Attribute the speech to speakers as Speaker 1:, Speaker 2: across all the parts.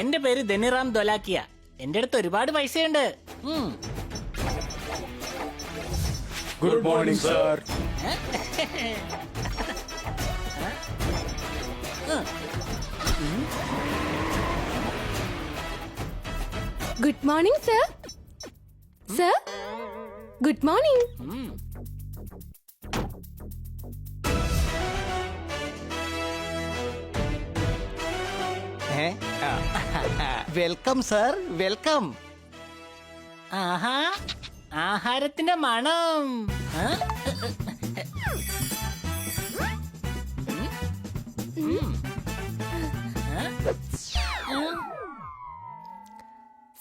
Speaker 1: എന്റെ പേര് ധനിറാം ധോലാക്കിയ. എന്റെ അടുത്ത് ഒരുപാട് പൈസയുണ്ട്.
Speaker 2: Good morning sir.
Speaker 3: Good morning sir. Sir good morning.
Speaker 4: Welcome sir, welcome.
Speaker 1: ആഹാ, ആഹാരത്തിന്റെ മണം.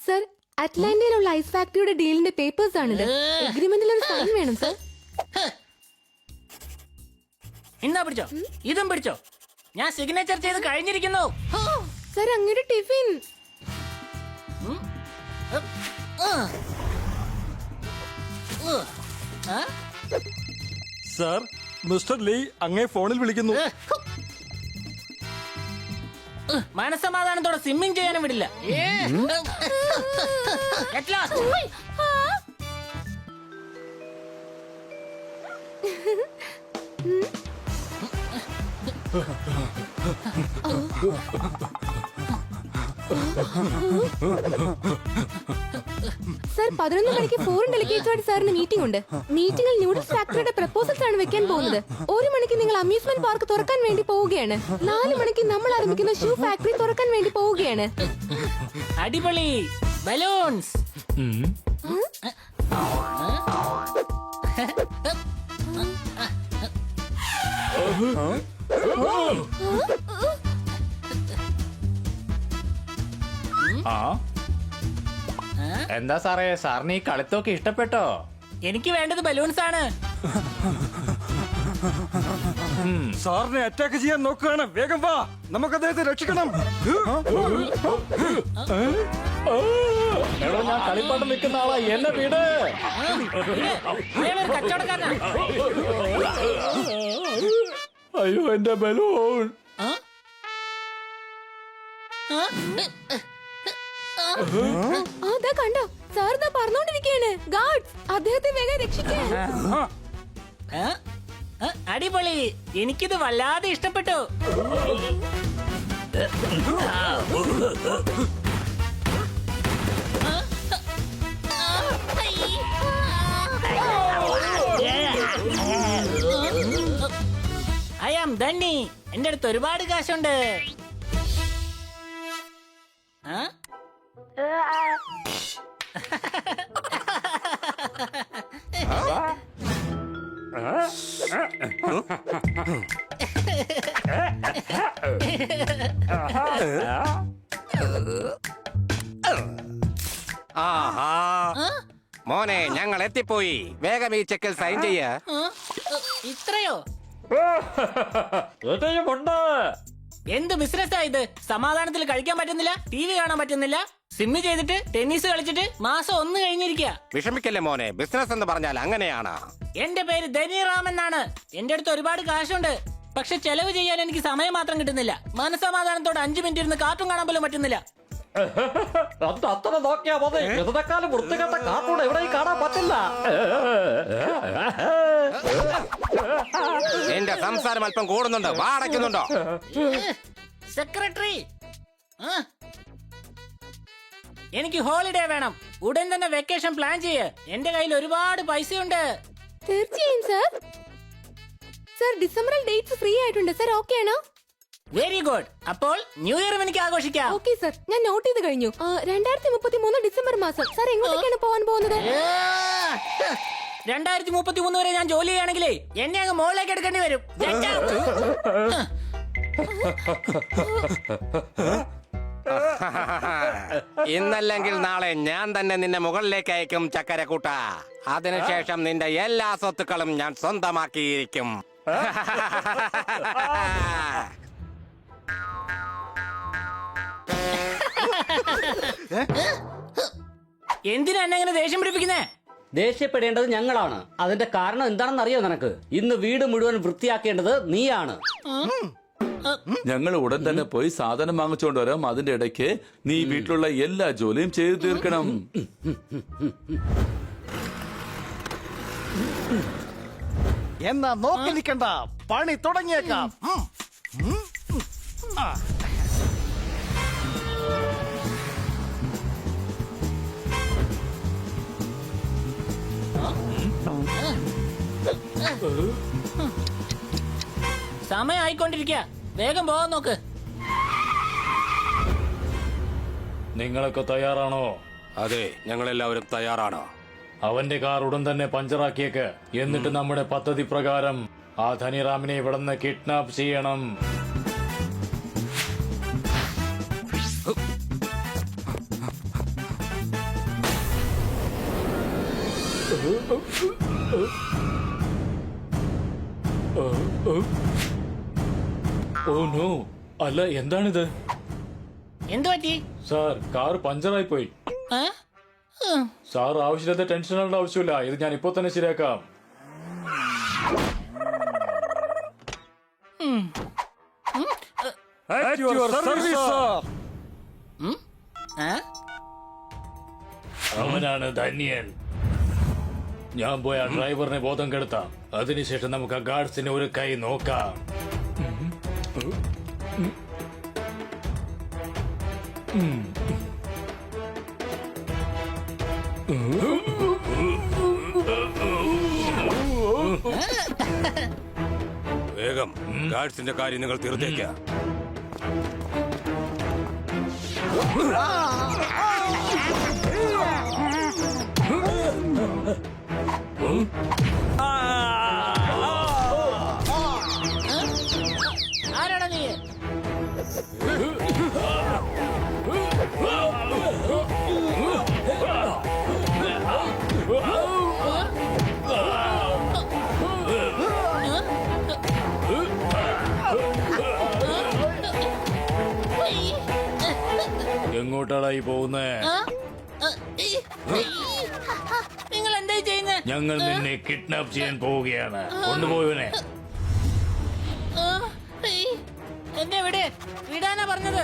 Speaker 3: സർ, അറ്റ്ലാന്റയിലുള്ള ഐസ് ഫാക്ടറിയുടെ ഡീലിന്റെ പേപ്പേഴ്സ് ആണിത്. എഗ്രിമെന്റിൽ ഒരു സൈൻ വേണം സർ.
Speaker 1: ഇന്നാ പിടിച്ചോ, ഇതും പിടിച്ചോ. ഞാൻ സിഗ്നേച്ചർ ചെയ്ത് കഴിഞ്ഞിരിക്കുന്നു.
Speaker 3: സർ, അങ്ങയുടെ ടിഫിൻ.
Speaker 2: സാർ, മിസ്റ്റർ ലീ അങ്ങേ ഫോണിൽ വിളിക്കുന്നു.
Speaker 1: മനസ്സമാധാനത്തോടെ സ്വിമ്മിങ് ചെയ്യാനും വിടില്ല. At last.
Speaker 3: സർ, 11 മണിക്ക് ഫോറിൻ ഡെലിഗേറ്റ്സുമായിട്ട് സാറിന് മീറ്റിംഗ് ഉണ്ട്. മീറ്റിംഗിൽ ന്യൂഡിൽസ് ഫാക്ടറിയുടെ പ്രപ്പോസൽസ് ആണ് വെക്കാൻ പോകുന്നത്. 1 മണിക്ക് നിങ്ങൾ അമ്യൂസ്മെന്റ് പാർക്ക് തുറക്കാൻ വേണ്ടി പോവുകയാണ്. 4 മണിക്ക് നമ്മൾ ആരംഭിക്കുന്ന ഷൂ ഫാക്ടറി തുറക്കാൻ വേണ്ടി പോവുകയാണ്.
Speaker 1: അടിപൊളി ബലൂൺസ്.
Speaker 5: എന്താ സാറേ, സാറിന് ഈ കളിത്തൊക്കെ ഇഷ്ടപ്പെട്ടോ?
Speaker 1: എനിക്ക് വേണ്ടത് ബലൂൺസ് ആണ്.
Speaker 2: സാറിനെ അറ്റാക്ക് ചെയ്യാൻ നോക്കുകയാണ്. വേഗം വാ, നമുക്ക് അദ്ദേഹത്തെ രക്ഷിക്കണം.
Speaker 5: എടോ, ഞാൻ കളിപ്പാട്ടം നിൽക്കുന്ന ആളാ, എന്നെ വീട്.
Speaker 1: അയാളൊരു കച്ചവടക്കാരനാ.
Speaker 5: അയ്യോ, എന്റെ ബലൂൺ.
Speaker 3: അതാ കണ്ടോ, സാർ ദാ പറഞ്ഞോണ്ടിരിക്കുകയാണ്. ഗാർഡ്സ്, അദ്ദേഹത്തെ വേഗം രക്ഷിക്കാൻ.
Speaker 1: അടിപൊളി, എനിക്കിത് വല്ലാതെ ഇഷ്ടപ്പെട്ടു. I am Dhanni. എന്റെ അടുത്ത് ഒരുപാട് കാശുണ്ട്.
Speaker 6: മോനെ, ഞങ്ങൾ എത്തിപ്പോയി. വേഗം ഈ ചെക്കിൽ സൈൻ ചെയ്യ.
Speaker 1: ഇത്രയോ?
Speaker 5: ഉണ്ട്.
Speaker 1: എന്ത് ബിസിനസ്സാ ഇത്? സമാധാനത്തിൽ കഴിക്കാൻ പറ്റുന്നില്ല, ടി വി കാണാൻ പറ്റുന്നില്ല, സ്വിമ്മ് ചെയ്തിട്ട് ടെന്നീസ് കളിച്ചിട്ട് മാസം 1 കഴിഞ്ഞിരിക്കുക.
Speaker 6: വിഷമിക്കല്ലേ മോനെ, ബിസിനസ് എന്ന് പറഞ്ഞാൽ അങ്ങനെയാണ്.
Speaker 1: എന്റെ പേര് ധനിറാം എന്നാണ്. എന്റെ അടുത്ത് ഒരുപാട് കാശുണ്ട്. പക്ഷെ ചെലവ് ചെയ്യാൻ എനിക്ക് സമയം മാത്രം കിട്ടുന്നില്ല. മനസ്സമാധാനത്തോടെ 5 മിനിറ്റ് ഇരുന്ന് കാർട്ടൂൺ കാണാൻ പോലും പറ്റുന്നില്ല.
Speaker 5: അത്ര നോക്കിയാ മതി. ഇതേക്കാളും വൃത്തികെട്ട കാർട്ടൂൺ എവിടെയും കാണാൻ പറ്റില്ല.
Speaker 6: എന്റെ സംസാരം അല്പം കൂടുന്നുണ്ട്. വാടയ്ക്കുന്നുണ്ടോ?
Speaker 1: സെക്രട്ടറി, എനിക്ക് ഹോളിഡേ വേണം. ഉടൻ തന്നെ വെക്കേഷൻ പ്ലാൻ ചെയ്യ്. എന്റെ കയ്യിൽ ഒരുപാട് പൈസയുണ്ട്.
Speaker 3: തീർച്ചയായും സർ. സർ, ഡിസംബറിൽ ഡേറ്റ്സ് ഫ്രീ ആയിട്ടുണ്ട്. സർ, ഓക്കെ ആണോ?
Speaker 1: Very good. അപ്പോൾ ന്യൂ ഇയർ എനിക്ക് ആഘോഷിക്കാം.
Speaker 3: ഓക്കെ സർ, ഞാൻ നോട്ട് ചെയ്ത് കഴിഞ്ഞു. 2033 ഡിസംബർ മാസം. സർ, എങ്ങോട്ടേക്കാണ് പോകാൻ പോകുന്നത്?
Speaker 1: 2033 വരെ ഞാൻ ജോലി ചെയ്യുകയാണെങ്കിലേ എന്നെ അങ്ങ് മുകളിലേക്ക് എടുക്കേണ്ടി വരും.
Speaker 6: ഇന്നല്ലെങ്കിൽ നാളെ ഞാൻ തന്നെ നിന്നെ മുകളിലേക്ക് അയക്കും ചക്കരക്കൂട്ട. അതിനുശേഷം നിന്റെ എല്ലാ സ്വത്തുക്കളും ഞാൻ സ്വന്തമാക്കിയിരിക്കും.
Speaker 1: എന്തിനാ എന്നെ അങ്ങനെ ദേഷ്യം പിടിപ്പിക്കുന്നേ?
Speaker 7: ദേഷ്യപ്പെടേണ്ടത് ഞങ്ങളാണ്. അതിന്റെ കാരണം എന്താണെന്ന് അറിയോ നിനക്ക്? ഇന്ന് വീട് മുഴുവൻ വൃത്തിയാക്കേണ്ടത് നീയാണ്.
Speaker 8: ഞങ്ങൾ ഉടൻ തന്നെ പോയി സാധനം വാങ്ങിച്ചോണ്ട് വരാം. അതിന്റെ ഇടയ്ക്ക് നീ വീട്ടിലുള്ള എല്ലാ ജോലിയും ചെയ്തു തീർക്കണം.
Speaker 4: എന്നാ നോക്കി നിൽക്കണ്ട, പണി തുടങ്ങിയേക്കാം.
Speaker 1: സമയം ആയിക്കൊണ്ടിരിക്കുക, വേഗം പോകാൻ നോക്ക്.
Speaker 9: നിങ്ങളൊക്കെ തയ്യാറാണോ?
Speaker 6: അതെ, ഞങ്ങളെല്ലാവരും തയ്യാറാണ്.
Speaker 9: അവന്റെ കാർ ഉടൻ തന്നെ പഞ്ചറാക്കിയേക്ക്. എന്നിട്ട് നമ്മുടെ പദ്ധതി പ്രകാരം ആ ധനിറാമിനെ ഇവിടുന്ന് കിഡ്നാപ്പ് ചെയ്യണം. ഓ നോ, അല്ല എന്താണിത്?
Speaker 1: എന്തു പറ്റി?
Speaker 9: സാർ, കാർ പഞ്ചറായി പോയി.
Speaker 1: ആ? ഉം.
Speaker 9: സാർ ആവശ്യമില്ലാത്ത ടെൻഷൻ ആവേണ്ട ആവശ്യമില്ല. ഇത് ഞാൻ ഇപ്പോ തന്നെ ശരിയാക്കാം.
Speaker 2: At your service, sir.
Speaker 1: ആ?
Speaker 9: അവനാണ് ധന്യൻ. ഞാൻ പോയ ആ ഡ്രൈവറിനെ ബോധം കെടുത്താം. അതിനുശേഷം നമുക്ക് ആ ഗാർഡ്സിനെ ഒരു കൈ നോക്കാം.
Speaker 6: വേഗം ഗാർഡ്സിന്റെ കാര്യം നിങ്ങൾ തീർത്തേക്ക.
Speaker 1: ആരാടാ നീ?
Speaker 9: എങ്ങോട്ടാടായി പോകുന്നേ?
Speaker 1: ആ? ആ, ഈ, നിങ്ങൾ എന്തായി ചെയ്യുന്നത്?
Speaker 9: ഞങ്ങൾ നിന്നെ കിഡ്നാപ്പ് ചെയ്യാൻ പോവുകയാണ്. കൊണ്ടുപോയവനെ.
Speaker 1: എന്നെ വിടാനാ പറഞ്ഞത്.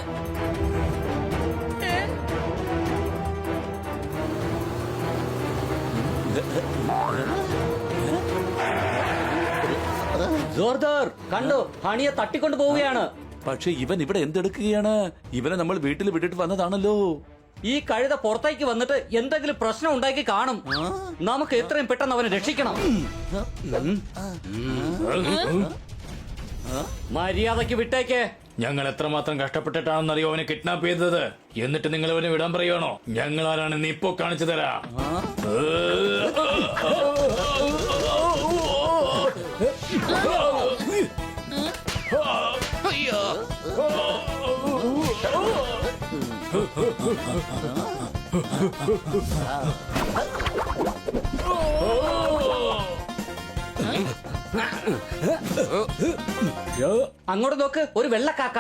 Speaker 7: ജോർദാർ കണ്ടോ, ഹണിയെ തട്ടിക്കൊണ്ട് പോവുകയാണ്.
Speaker 8: പക്ഷെ ഇവൻ ഇവിടെ എന്തെടുക്കുകയാണ്? ഇവനെ നമ്മൾ വീട്ടിൽ വിട്ടിട്ട് വന്നതാണല്ലോ.
Speaker 7: ഈ കഴുത പുറത്തേക്ക് വന്നിട്ട് എന്തെങ്കിലും പ്രശ്നം ഉണ്ടാക്കി കാണും. നമുക്ക് എത്രയും പെട്ടെന്ന് അവനെ രക്ഷിക്കണം. മര്യാദക്ക് വിട്ടേക്ക്.
Speaker 9: ഞങ്ങൾ എത്രമാത്രം കഷ്ടപ്പെട്ടിട്ടാണെന്നറിയോ അവനെ കിഡ്നാപ്പ് ചെയ്തത്? എന്നിട്ട് നിങ്ങൾ അവനെ വിടാൻ പറയുവാണോ? ഞങ്ങൾ ആരാണെന്ന് ഇപ്പോ കാണിച്ചു തരാം.
Speaker 7: അങ്ങോട്ട് നോക്ക്, ഒരു വെള്ളക്കാക്ക.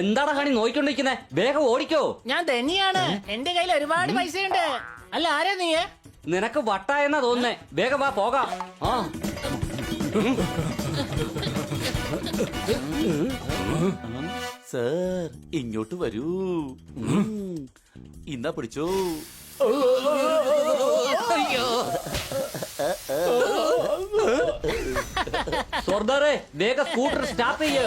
Speaker 7: എന്താണ് ഹണി നോയിക്കൊണ്ടിരിക്കുന്നേ? വേഗം ഓടിക്കോ.
Speaker 1: ഞാൻ തന്നെയാണ്. എന്റെ കയ്യിൽ ഒരുപാട് പൈസയുണ്ട്. അല്ല, ആരാ നീ?
Speaker 7: നിനക്ക് വട്ടായെന്നാ തോന്നുന്നേ. വേഗം വാ, പോകാം. ആ
Speaker 8: സർ, ഇങ്ങോട്ട് വരൂ. ഇന്നാ പിടിച്ചോ.
Speaker 7: സർദാറെ, വേഗം സ്കൂട്ടർ സ്റ്റാർട്ട് ചെയ്യ്.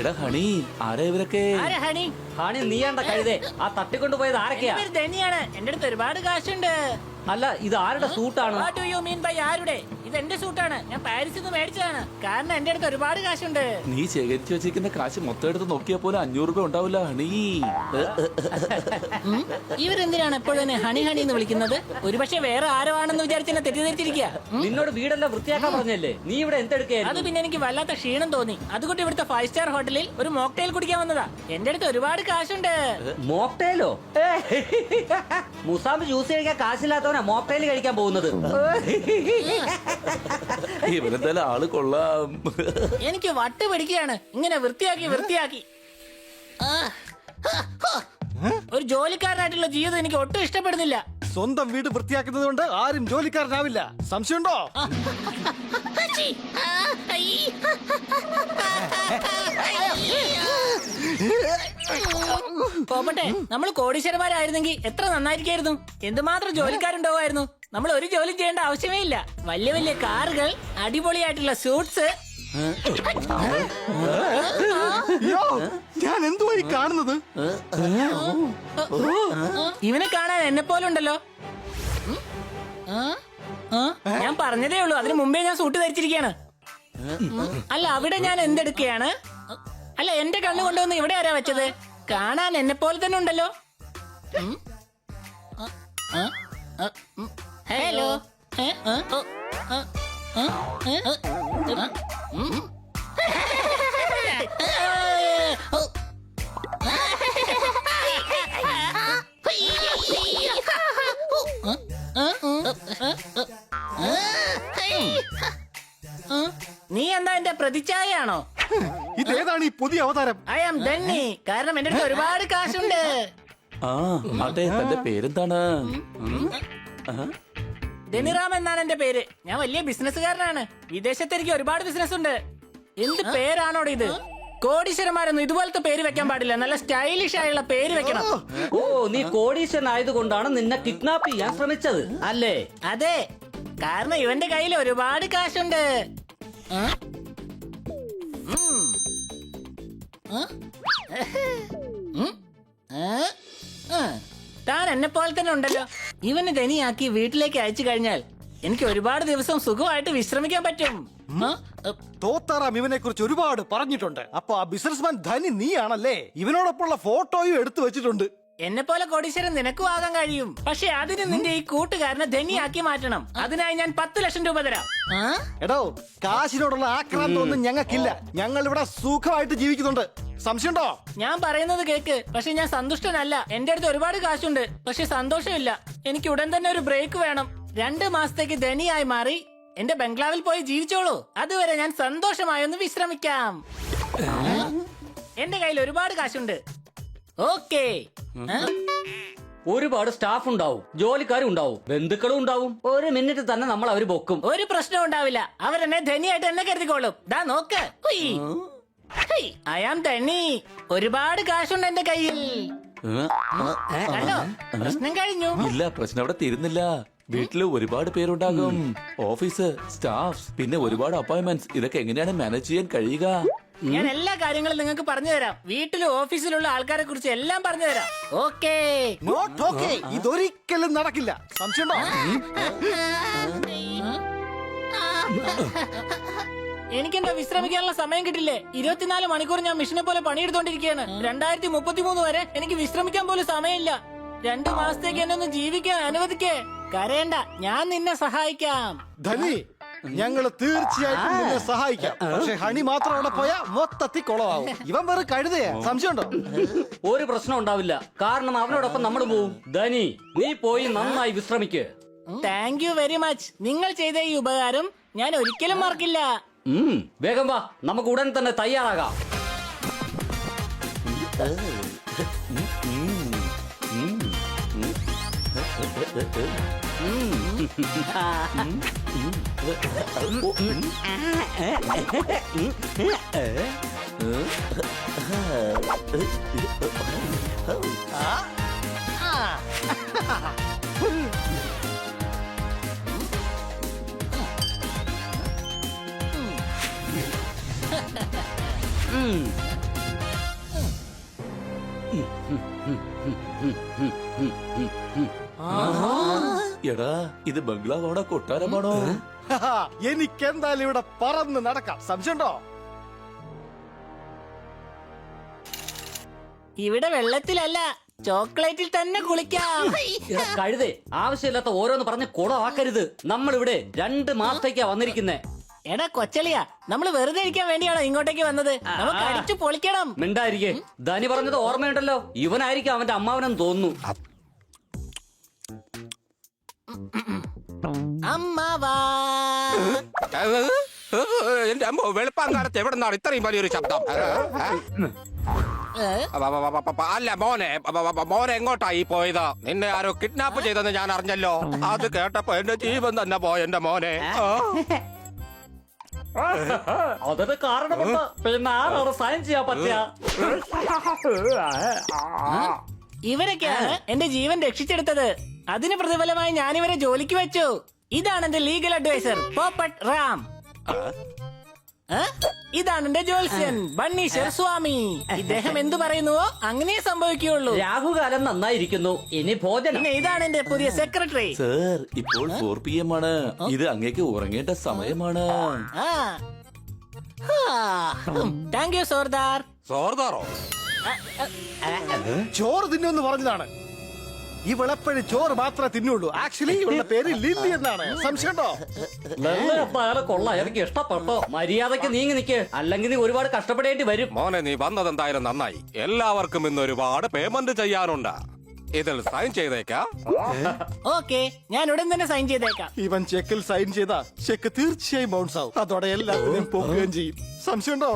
Speaker 8: എടാ ഹണി, ആരാ ഇവരൊക്കെ?
Speaker 1: ആരാ ഹണി?
Speaker 7: ഹണി നീയാണ്ട കഴുതേ. ആ തട്ടിക്കൊണ്ടുപോയത് ആരൊക്കെയാ?
Speaker 1: എന്റെ പേര് ധനിയാണ്. എന്റെ അടുത്ത് ഒരുപാട് കാശുണ്ട്.
Speaker 7: അല്ല, ഇത് ആരുടെ സൂട്ടാണ്?
Speaker 1: What do you mean by ആരുടെ? ഇത് എന്റെ സൂട്ടാണ്. ഞാൻ പാരീസിൽ നിന്ന് മേടിച്ചതാണ്. കാരണം എന്റെ അടുത്ത് ഒരുപാട് കാശുണ്ട്.
Speaker 8: നീ ശേഖരിച്ചു വെച്ചിരിക്കുന്ന കാശ് മൊത്തം എടുത്ത് നോക്കിയാ പോലെ 500 രൂപ ഉണ്ടാവില്ല ഹണി.
Speaker 1: ഇവരെന്തിനാണ് എപ്പോഴും ഹണി ഹണി എന്ന് വിളിക്കുന്നത്? ഒരുപക്ഷെ വേറെ ആരോ ആണെന്ന് വിചാരിച്ച് എന്നെ തെറ്റിദ്ധരിച്ചിരിക്കുക.
Speaker 7: നിന്നോട് വീടെല്ലാം വൃത്തിയാക്കാൻ പറഞ്ഞല്ലേ? നീ ഇവിടെ
Speaker 1: അത്
Speaker 7: എന്തെടുക്കായിരുന്നു?
Speaker 1: പിന്നെ എനിക്ക് വല്ലാത്ത ക്ഷീണം തോന്നി. അതുകൊണ്ട് ഇവിടുത്തെ 5 സ്റ്റാർ ഹോട്ടലിൽ ഒരു മോക്ടെയിൽ കുടിക്കാൻ വന്നതാ. എന്റെ അടുത്ത് ഒരുപാട് കാശുണ്ട്.
Speaker 7: മോക്ടെയിലോ? മുസാമ്പ് ജ്യൂസ് കഴിക്കാൻ കാശില്ലാത്ത വല്ലവനാ മോക്ടെയിൽ കഴിക്കാൻ പോകുന്നത്.
Speaker 8: ഇവരെന്തായാലും ആള് കൊള്ളാം.
Speaker 1: എനിക്ക് വട്ട് പിടിക്കുകയാണ് ഇങ്ങനെ വൃത്തിയാക്കി. ആ, ഒരു ജോലിക്കാരനായിട്ടുള്ള ജീവിതം എനിക്ക് ഒട്ടും ഇഷ്ടപ്പെടുന്നില്ല.
Speaker 4: സ്വന്തം വീട് വൃത്തിയാക്കുന്നത് കൊണ്ട് ആരും ജോലിക്കാരനാവില്ല. സംശയമുണ്ടോ?
Speaker 1: അച്ചി, ആ, ഐ. പോപ്പട്ടെ, നമ്മൾ കോടീശ്വരന്മാരായിരുന്നെങ്കിൽ എത്ര നന്നായിരിക്കായിരുന്നു. എന്തുമാത്രം ജോലിക്കാരുണ്ടാവുമായിരുന്നു. നമ്മൾ ഒരു ജോലി ചെയ്യേണ്ട ആവശ്യമേ ഇല്ല. വലിയ വലിയ കാറുകൾ, അടിപൊളിയായിട്ടുള്ള സൂട്ട്സ്.
Speaker 4: അയ്യോ, ഞാൻ എന്തുവായി കാണുന്നത്?
Speaker 1: ഇവനെ കാണാൻ എന്നെ പോലെ ഉണ്ടല്ലോ. ഞാൻ പറഞ്ഞതേ ഉള്ളൂ, അതിനു മുമ്പേ ഞാൻ സൂട്ട് ധരിച്ചിരിക്കുകയാണ്. അല്ല, അവിടെ ഞാൻ എന്തെടുക്കുകയാണ്? അല്ല, എന്റെ കണ്ണു കൊണ്ടുവന്ന് ഇവിടെ ആരാ വെച്ചത്? കാണാൻ എന്നെ പോലെ തന്നെ ഉണ്ടല്ലോ. ഹലോ. നീ എന്താ എന്റെ പ്രതിച്ഛായയാണോ?
Speaker 4: ഇതേതാണ് ഈ പുതിയ അവതാരം?
Speaker 1: I am Dhani. കാരണം എന്റെ അടുത്ത് ഒരുപാട് കാശുണ്ട്.
Speaker 8: ആ അതെ, തന്റെ പേരെന്താണ്?
Speaker 1: ധനിറാം എന്നാണ് എന്റെ പേര്. ഞാൻ വലിയ ബിസിനസ്സുകാരനാണ്. വിദേശത്ത് എനിക്ക് ഒരുപാട് ബിസിനസ് ഉണ്ട്. എന്ത് പേരാണോ ഇത്? കോടീശ്വരന്മാരൊന്നും ഇതുപോലത്തെ പേര് വെക്കാൻ പാടില്ല. നല്ല സ്റ്റൈലിഷ് ആയുള്ള പേര് വെക്കണം.
Speaker 7: ഓ, നീ കോടീശ്വരൻ ആയതുകൊണ്ടാണ് നിന്നെ കിഡ്നാപ്പ് ചെയ്യാൻ ശ്രമിച്ചത് അല്ലേ?
Speaker 1: അതെ, കാരണം ഇവന്റെ കയ്യിൽ ഒരുപാട് കാശുണ്ട്. ആ? ഉം. ആ? ഉം? ആ? ആ. താൻ എന്നെ പോലെ തന്നെ ഉണ്ടല്ലോ. ഇവന് ധനിയാക്കി വീട്ടിലേക്ക് അയച്ചു കഴിഞ്ഞാൽ എനിക്ക് ഒരുപാട് ദിവസം സുഖമായിട്ട് വിശ്രമിക്കാൻ പറ്റും. ആ?
Speaker 4: തോത്താറാം ഇവനെ കുറിച്ച് ഒരുപാട് പറഞ്ഞിട്ടുണ്ട്. അപ്പൊ ആ ബിസിനസ്മാൻ ധനി നീയാണല്ലേ? ഇവനോടൊപ്പമുള്ള ഫോട്ടോയും എടുത്തു വെച്ചിട്ടുണ്ട്.
Speaker 1: എന്നെ പോലെ കോടീശ്വരൻ നിനക്കും ആകാൻ കഴിയും. പക്ഷെ അതിന് നിന്റെ ഈ കൂട്ടുകാരനെ ധനിയാക്കി മാറ്റണം. അതിനായി ഞാൻ 10 ലക്ഷം രൂപ തരാം. ആ?
Speaker 4: എടോ, കാശിനോടുള്ള ആക്രാന്തമൊന്നും ഞങ്ങൾക്കില്ല. ഞങ്ങൾ ഇവിടെ സുഖമായിട്ട് ജീവിക്കുന്നുണ്ട്. സംശയമുണ്ടോ?
Speaker 1: ഞാൻ പറയുന്നത് കേക്ക്. പക്ഷെ ഞാൻ സന്തുഷ്ടനല്ല. എന്റെ അടുത്ത് ഒരുപാട് കാശുണ്ട്, പക്ഷെ സന്തോഷമില്ല. എനിക്ക് ഉടൻ തന്നെ ഒരു ബ്രേക്ക് വേണം. 2 മാസത്തേക്ക് ധനിയായി മാറി എന്റെ ബംഗ്ലാവിൽ പോയി ജീവിച്ചോളൂ. അതുവരെ ഞാൻ സന്തോഷമായി ഒന്ന് വിശ്രമിക്കാം. എന്റെ കയ്യിൽ ഒരുപാട് കാശുണ്ട്. ഓക്കേ.
Speaker 7: ഒരുപാട് സ്റ്റാഫ് ഉണ്ടാവും, ജോലിക്കാരും ഉണ്ടാവും, ബന്ധുക്കളും ഉണ്ടാവും. ഒരു മിനിറ്റ് തന്നെ നമ്മൾ അവര് പൊക്കും.
Speaker 1: ഒരു പ്രശ്നം ഉണ്ടാവില്ല. അവരെന്നെ ധനിയായിട്ട് എന്നെ കരുതിക്കോളും. ദാ നോക്ക്. I am Dhani. ഒരുപാട് കാശുണ്ട് എന്റെ കയ്യിൽ. കണ്ടോ? പ്രശ്നം കഴിഞ്ഞു.
Speaker 8: ഇല്ല, പ്രശ്നം അവിടെ തീരുന്നില്ല. വീട്ടില് ഒരുപാട് പേരുണ്ടാകും. ഓഫീസ്, സ്റ്റാഫ്, പിന്നെ ഒരുപാട് അപ്പോയിന്റ്മെന്റ്സ്. ഇതൊക്കെ എങ്ങനെയാണ് മാനേജ് ചെയ്യാൻ കഴിയുക?
Speaker 1: ഞാൻ എല്ലാ കാര്യങ്ങളും നിങ്ങൾക്ക് പറഞ്ഞു തരാം. വീട്ടിലും ഓഫീസിലുള്ള ആൾക്കാരെ കുറിച്ച് എല്ലാം പറഞ്ഞു തരാം. ഓക്കേ.
Speaker 4: Not okay. ഇതൊരിക്കലും നടക്കില്ല. സംശയമുണ്ടോ?
Speaker 1: എനിക്കെന്താ വിശ്രമിക്കാനുള്ള സമയം കിട്ടില്ലേ? 24 മണിക്കൂർ ഞാൻ മിഷനെ പോലെ പണിയെടുത്തോണ്ടിരിക്കുകയാണ്. 2033 വരെ എനിക്ക് വിശ്രമിക്കാൻ പോലും സമയമില്ല. 2 മാസത്തേക്ക് എന്നെ ഒന്ന് ജീവിക്കാൻ അനുവദിക്കേ. കരയണ്ട, ഞാൻ നിന്നെ സഹായിക്കാം.
Speaker 4: ധനി, ഞങ്ങൾ തീർച്ചയായിട്ടും നിന്നെ സഹായിക്കാം. പക്ഷെ ഹണി മാത്രം അവിടെ പോയാ മൊത്തത്തിൽ കുളമാവും. ഇവൻ വെറും കഴുതയാ. സംശയമുണ്ടോ?
Speaker 7: ഒരു പ്രശ്നം ഉണ്ടാവില്ല, കാരണം അവനോടൊപ്പം നമ്മൾ പോവും. ധനി, നീ പോയി നന്നായി വിശ്രമിക്ക്.
Speaker 1: Thank you very much. നിങ്ങൾ ചെയ്ത ഈ ഉപകാരം ഞാൻ ഒരിക്കലും മറക്കില്ല.
Speaker 7: വേഗം വാ, നമുക്ക് ഉടൻ തന്നെ തയ്യാറാകാം.
Speaker 8: എടാ, ഇത് ബംഗ്ലാവാണോ കൊട്ടാരമാണോ?
Speaker 4: എനിക്കെന്തായാലും ഇവിടെ പറന്ന് നടക്കാം. സംശയമുണ്ടോ?
Speaker 1: ഇവിടെ വെള്ളത്തിലല്ല, ചോക്ലേറ്റിൽ തന്നെ കുളിക്കാം.
Speaker 7: കഴുതേ, ആവശ്യമില്ലാത്ത ഓരോന്ന് പറഞ്ഞ് കുളമാക്കരുത്. നമ്മൾ ഇവിടെ 2 മാസത്തേക്കാ വന്നിരിക്കുന്നേ.
Speaker 1: എടാ കൊച്ചളിയാ, നമ്മൾ വെറുതെ ഇരിക്കാൻ വേണ്ടിയാണോ ഇങ്ങോട്ടേക്ക് വന്നത്? നമുക്ക് അടിച്ചു പൊളിക്കണം.
Speaker 7: മിണ്ടായിരിക്കേ. ധനി പറഞ്ഞത് ഓർമ്മയുണ്ടല്ലോ, ഇവനായിരിക്കും അവന്റെ അമ്മാവനെന്ന് തോന്നുന്നു.
Speaker 1: അമ്മാവാ.
Speaker 6: എന്റെ അമ്മ വെളുപ്പാങ്കാലത്ത് എവിടെ നിന്നാണ് ഇത്രയും വലിയൊരു ശബ്ദം?
Speaker 1: ഏ?
Speaker 6: അല്ല മോനെ, മോനെ എങ്ങോട്ടായി പോയത്? നിന്നെ ആരോ കിഡ്നാപ്പ് ചെയ്തെന്ന് ഞാൻ അറിഞ്ഞല്ലോ. അത് കേട്ടപ്പോ എന്റെ ജീവൻ തന്നെ പോയ എന്റെ മോനെ.
Speaker 7: അതിന് കാരണമുണ്ട്. പിന്നെ ആരാണ് സൈൻ ചെയ്യാൻ പറ്റുക?
Speaker 1: ഇവരൊക്കെയാണ് എന്റെ ജീവൻ രക്ഷിച്ചെടുത്തത്. അതിന് പ്രതിഫലമായി ഞാനിവരെ ജോലിക്ക് വെച്ചു. ഇതാണ് എന്റെ ലീഗൽ അഡ്വൈസർ പോപ്പട്ട് റാം. ഇതാണ് എന്റെ ജോത്സ്യൻ ബണ്ണീശ്വർ സ്വാമി. ഇദ്ദേഹം എന്തു പറയുന്നുവോ അങ്ങനെ സംഭവിക്കുകയുള്ളൂ.
Speaker 7: രാഹുകാലം നന്നായിരിക്കുന്നു. ഇനി ഭോജനം.
Speaker 1: പിന്നെ ഇതാണ് എന്റെ പുതിയ സെക്രട്ടറി.
Speaker 8: സർ, ഇപ്പോൾ 4 PM ആണ്. ഇത് അങ്ങേക്ക് ഉറങ്ങേണ്ട സമയമാണ്.
Speaker 1: താങ്ക് യു സോർദാർ.
Speaker 6: സോർദാറോ?
Speaker 4: ചോറ് തിന്നുമെന്ന് പറഞ്ഞതാണ്. ഇവളെപ്പോഴും ചോറ് മാത്രമേ തിന്നുള്ളൂ. ആക്ച്വലി ഇവളുടെ പേര് ലില്ലി എന്നാണ്. സംശയമുണ്ടോ?
Speaker 7: വെള്ളയപ്പായാലും കൊള്ളാം. എനിക്ക് ഇഷ്ടപ്പെട്ടോ. മര്യാദക്ക് നീങ്ങി നിക്ക്, അല്ലെങ്കിൽ നീ ഒരുപാട് കഷ്ടപ്പെടേണ്ടി വരും.
Speaker 6: മോനെ, നീ വന്നത് എന്തായാലും നന്നായി. എല്ലാവർക്കും ഇന്ന് ഒരുപാട് പേയ്മെന്റ് ചെയ്യാനുണ്ട്. ഇതിൽ സൈൻ ചെയ്തേക്കാം.
Speaker 1: ഓക്കെ, ഞാൻ ഉടൻ തന്നെ സൈൻ ചെയ്തേക്കാം.
Speaker 4: ഇവൻ ചെക്കിൽ സൈൻ ചെയ്ത ചെക്ക് തീർച്ചയായും ബൗൺസ് ആവും. അതോടെ എല്ലാത്തിനെയും പോകുകയും ചെയ്യും. സംശയമുണ്ടോ?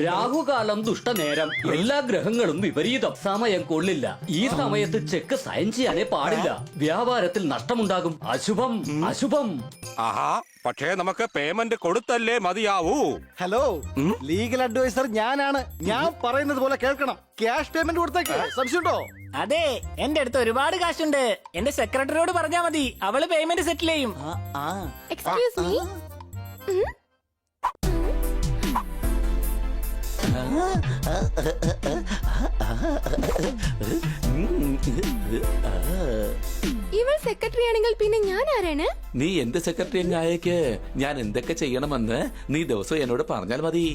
Speaker 7: രാഹുകാലം ദുഷ്ടനേരം. എല്ലാ ഗ്രഹങ്ങളും വിപരീതം. സമയം കൊള്ളില്ല. ഈ സമയത്ത് ചെക്ക് സൈൻ ചെയ്യാനേ പാടില്ല. വ്യാപാരത്തിൽ നഷ്ടമുണ്ടാകും. അശുഭം, അശുഭം.
Speaker 6: ആഹാ, പക്ഷേ നമുക്ക് പേയ്മെന്റ് കൊടുത്തല്ലേ മതിയാവൂ.
Speaker 4: ഹലോ, ലീഗൽ അഡ്വൈസർ ഞാനാണ്. ഞാൻ പറയുന്നത് പോലെ കേൾക്കണം. ക്യാഷ് പേയ്മെന്റ് കൊടുത്തേക്ക്. സംശയമുണ്ടോ?
Speaker 1: അതെ, എന്റെ അടുത്ത് ഒരുപാട് കാശുണ്ട്. എന്റെ സെക്രട്ടറിയോട് പറഞ്ഞാ മതി, അവള് പേയ്മെന്റ് സെറ്റിൽ ചെയ്യും.
Speaker 3: Excuse me. ഇവൾ സെക്രട്ടറി ആണെങ്കിൽ പിന്നെ ഞാൻ ആരാണ്?
Speaker 8: നീ എന്റെ സെക്രട്ടറി അങ്ങ് അയക്ക്. ഞാൻ എന്തൊക്കെ ചെയ്യണമെന്ന് നീ ദിവസം എന്നോട് പറഞ്ഞാൽ മതി.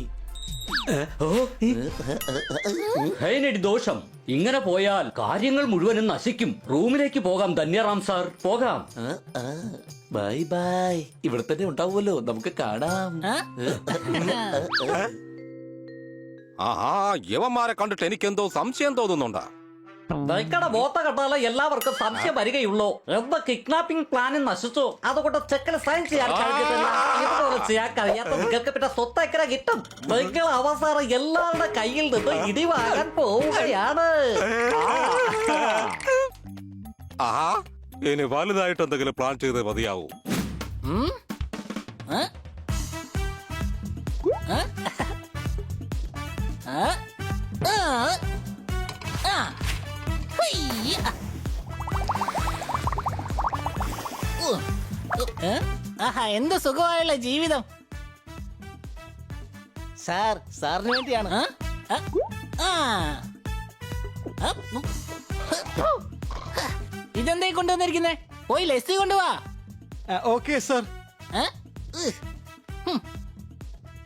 Speaker 7: ഹൈനടി ദോഷം. ഇങ്ങനെ പോയാൽ കാര്യങ്ങൾ മുഴുവനും നശിക്കും. റൂമിലേക്ക് പോകാം ധന്യറാം സാർ, പോകാം.
Speaker 8: Bye bye. ഇവിടെ തന്നെ ഉണ്ടാവുമല്ലോ, നമുക്ക് കാണാം.
Speaker 6: ആഹാ, യവന്മാരെ കണ്ടിട്ട് എനിക്കെന്തോ സംശയം തോന്നുന്നുണ്ട്.
Speaker 7: നിക്കടെ ബോത്ത കണ്ടാലേ എല്ലാവർക്കും സംശയം വരികയുള്ളൂ. എന്താ കിഡ്നാപ്പിംഗ് പ്ലാനും നശിച്ചു. അതുകൊണ്ട് ചെക്കിൽ സൈൻ ചെയ്യാൻ കഴിഞ്ഞിട്ടില്ല. ഇതുപോലെ ചെയ്യാൻ കഴിയാത്ത നിങ്ങൾക്ക് പിന്നെ സ്വത്ത് എങ്ങനെ കിട്ടും? നിങ്ങൾ അവസാനം എല്ലാവരുടെ കയ്യിൽ നിന്ന് ഇടിവാങ്ങാൻ പോവുകയാണ്.
Speaker 6: ആഹാ, ഇനി വലുതായിട്ട് എന്തെങ്കിലും പ്ലാൻ ചെയ്ത് മതിയാവൂ.
Speaker 1: ആഹാ, എന്ത് സുഖമായുള്ള ജീവിതം. സാർ, സാറിന് വേണ്ടിയാണ്. ഇതെന്തായി കൊണ്ടുവന്നിരിക്കുന്നേ? പോയി ലസ്സി കൊണ്ടുപോവാ.
Speaker 4: Okay sir.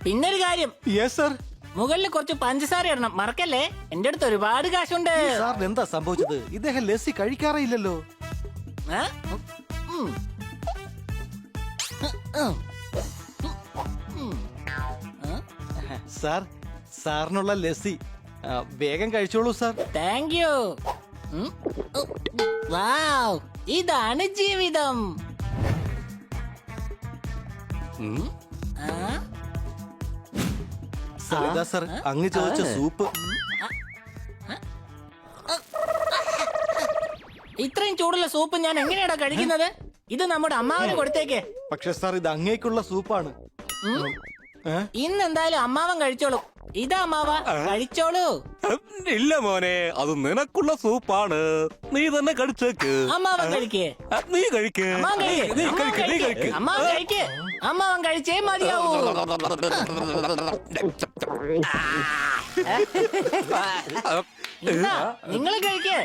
Speaker 1: പിന്നൊരു കാര്യം,
Speaker 4: യെസ് സർ.
Speaker 1: മുകളിൽ കുറച്ച് പഞ്ചസാര ഇടണം, മറക്കല്ലേ. എന്റെ അടുത്ത് ഒരുപാട് കാശുണ്ട്.
Speaker 4: സാറിന് എന്താ സംഭവിച്ചത്? ഇദ്ദേഹം ലസ്സി കഴിക്കാറില്ലല്ലോ. സാർ, സാറിനുള്ള ലസ്സി വേഗം കഴിച്ചോളൂ സാർ.
Speaker 1: Thank you. വാവ്, ഇതാണ് ജീവിതം.
Speaker 4: സരിത സർ, അങ്ങ് ചോദിച്ച സൂപ്പ്.
Speaker 1: ഇത്രയും ചൂടുള്ള സൂപ്പ് ഞാൻ എങ്ങനെയാടാ കഴിക്കുന്നത്? ഇത് നമ്മുടെ അമ്മാവന് കൊടുത്തേക്ക്.
Speaker 4: പക്ഷെ സാർ, ഇത് അങ്ങേക്കുള്ള സൂപ്പാണ്.
Speaker 1: ഇന്ന് എന്തായാലും അമ്മാവൻ കഴിച്ചോളൂ. ഇതാ അമ്മാവ, കഴിച്ചോളൂ.
Speaker 6: ഇല്ല മോനെ, അത് നിനക്കുള്ള സൂപ്പാണ്. നീ തന്നെ കഴിച്ചേക്ക്.
Speaker 1: അമ്മാവൻ കഴിക്കേ.
Speaker 6: നീ കഴിക്ക്.
Speaker 1: അമ്മാവൻ കഴിക്ക്.
Speaker 6: നീ
Speaker 1: അമ്മാവൻ
Speaker 6: കഴിക്ക്, നീ
Speaker 1: കഴിക്ക്.
Speaker 6: കഴിക്ക്.
Speaker 1: അമ്മാവൻ കഴിക്ക്. അമ്മാവൻ കഴിച്ചേ മതിയാവൂ. നിങ്ങൾ കഴിക്കേ.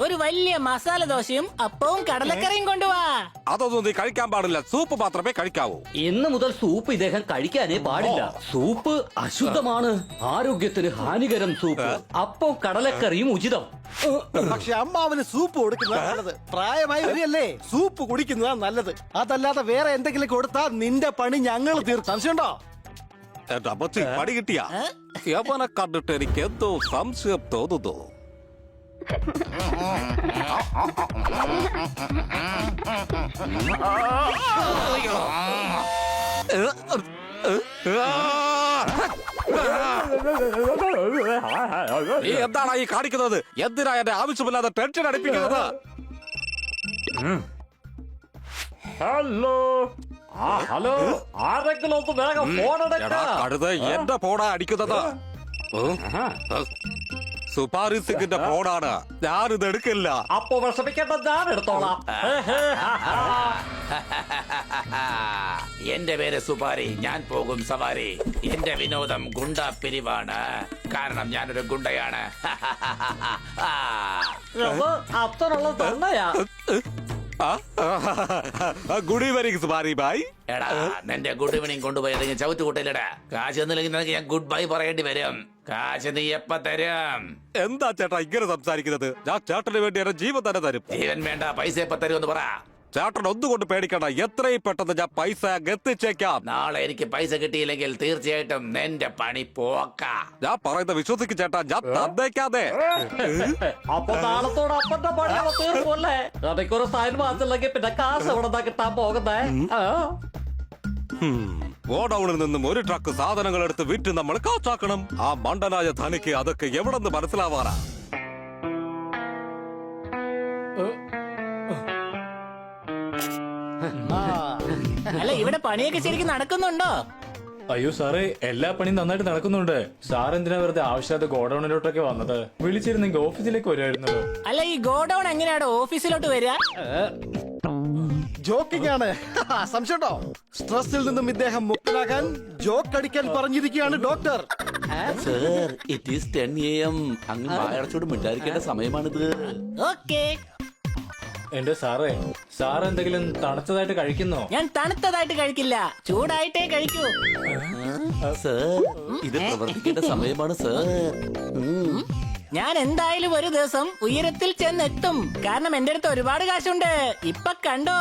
Speaker 1: ഒരു വലിയ മസാല ദോശയും അപ്പവും കടലക്കറിയും കൊണ്ടുവാ.
Speaker 6: അതൊന്നും നീ കഴിക്കാൻ പാടില്ല. സൂപ്പ് മാത്രമേ കഴിക്കാവൂ.
Speaker 7: ഇന്ന് മുതൽ സൂപ്പ് ഇദ്ദേഹം കഴിക്കാനേ പാടില്ല. സൂപ്പ് അശുദ്ധമാണ്. ആരോഗ്യത്തിന് ഹാനികരം സൂപ്പ്. അപ്പം കടലക്കറിയും ഉചിതം.
Speaker 4: പക്ഷെ അമ്മാവന് സൂപ്പ് കൊടുക്കുന്നതാ നല്ലത്. പ്രായമായി വരികയല്ലേ, സൂപ്പ് കുടിക്കുന്നതാ നല്ലത്. അതല്ലാതെ വേറെ എന്തെങ്കിലും കൊടുത്താ നിന്റെ പണി ഞങ്ങൾ തീർക്കും. സംശയമുണ്ടോ?
Speaker 6: എന്റെ അമ്മച്ചി പടി കിട്ടിയ യവനെ കണ്ടിട്ട് എനിക്ക് എന്തോ സംശയം തോന്നുന്നു. നീ എന്താണ് ഈ കാണിക്കുന്നത്? എന്തിനാ എന്നെ ആവശ്യമില്ലാതെ ടെൻഷൻ അടിപ്പിക്കുന്നത്?
Speaker 7: ഹലോ ഹലോ, ആരെങ്കിലും ഒന്ന് വേഗം ഫോൺ
Speaker 6: എടാ കഴുത, എന്റെ ഫോണാ അടിക്കുന്നത്. സുപാരി സിംഗിന്റെ ഫോണാണ്, ഞാനിത് എടുക്കില്ല.
Speaker 7: അപ്പൊ വിഷമിക്കേണ്ട, ഞാൻ എടുത്തോളാം.
Speaker 8: എന്റെ പേര് സുപാരി, ഞാൻ പോകും സവാരി. എന്റെ വിനോദം ഗുണ്ട പിരിവാണ്, കാരണം ഞാനൊരു ഗുണ്ടയാണ്.
Speaker 7: അത്രയുള്ള തന്നെയാ.
Speaker 6: Good evening Supari Bhai.
Speaker 8: എടാ, നിന്റെ ഗുഡ് ഈവനിങ് കൊണ്ടുപോയി ഏതെങ്കിലും ചവിറ്റ് കൂട്ടില്ലടാ. കാശ് ഒന്നില്ലെങ്കിൽ നിനക്ക് ഞാൻ ഗുഡ് ബൈ പറയേണ്ടി വരും. കാശ് നീ എപ്പ തരും?
Speaker 6: എന്താ ചേട്ടാ ഇങ്ങനെ സംസാരിക്കുന്നത്? ഞാൻ ചേട്ടന് വേണ്ടി എന്റെ ജീവൻ തന്നെ തരും.
Speaker 8: ജീവൻ വേണ്ട, പൈസ എപ്പ തരുമെന്ന് പറ.
Speaker 6: ചേട്ടൻ ഒന്നുകൊണ്ട് പേടിക്കണ്ട, എത്രയും പെട്ടെന്ന് ഞാൻ പൈസ എത്തിച്ചേക്കാം.
Speaker 8: നാളെ എനിക്ക് പൈസ കിട്ടിയില്ലെങ്കിൽ തീർച്ചയായിട്ടും നിന്റെ പണി പോക്ക.
Speaker 6: ഞാൻ പറയുന്നത് വിശ്വസിക്കും ചേട്ടാ, ഞാൻ തന്നേക്കാതെ.
Speaker 7: അപ്പൊ നാളത്തോടെ അപ്പന്റെ പണിയൊക്കെ തീർക്കുമല്ലേ? എനിക്കൊരു സൈൻ മാച്ചില്ലെങ്കിൽ പിന്നെ കാശ് എവിടെ കിട്ടാൻ പോകുന്നേ?
Speaker 6: ഗോഡൌണിൽ നിന്നും ഒരു ട്രക്ക് സാധനങ്ങൾ എടുത്ത് വിറ്റ് നമ്മൾ കാച്ചാക്കണം. ആ മണ്ടനായ ധനിക്ക് അതൊക്കെ എവിടെന്ന് മനസ്സിലാവാറാ?
Speaker 1: അല്ല, ഇവിടെ പണിയൊക്കെ ശരിക്കും നടക്കുന്നുണ്ടോ?
Speaker 9: അയ്യോ സാറേ, എല്ലാ പണിയും നന്നായിട്ട് നടക്കുന്നുണ്ട്. സാർ എന്തിനാ വെറുതെ ആവശ്യമില്ലാത്ത ഗോഡൌണിലോട്ടൊക്കെ വന്നത്? വിളിച്ചിരുന്നെങ്കിൽ ഓഫീസിലേക്ക് വരുമായിരുന്നല്ലോ.
Speaker 1: അല്ല, ഈ ഗോഡൌൺ എങ്ങനെയാണ് ഓഫീസിലോട്ട് വരിക?
Speaker 4: ജോക്കിംഗ് ആണ്. സംശയട്ടോ? സ്ട്രെസ്സിൽ നിന്നും ഇദ്ദേഹം മുക്തനാകാൻ ജോക്ക് അടിക്കാൻ പറഞ്ഞിരിക്കുകയാണ് doctor.
Speaker 8: Sir, it is 10 AM. അങ്ങ് വായടച്ചോട് മിണ്ടായിരിക്കേണ്ട സമയമാണിത്.
Speaker 1: ഓക്കേ.
Speaker 9: എന്റെ സാറേ, സാർ എന്തെങ്കിലും തണുത്തതായിട്ട് കഴിക്കുന്നോ?
Speaker 1: ഞാൻ തണുത്തതായിട്ട് കഴിക്കില്ല, ചൂടായിട്ടേ കഴിക്കൂ.
Speaker 8: സർ, ഇത് പ്രവർത്തിക്കേണ്ട സമയമാണ് സർ.
Speaker 1: ഞാൻ എന്തായാലും ഒരു ദിവസം ഉയരത്തിൽ ചെന്നെത്തും, കാരണം എന്റെ അടുത്ത് ഒരുപാട് കാശുണ്ട്. ഇപ്പൊ കണ്ടോ?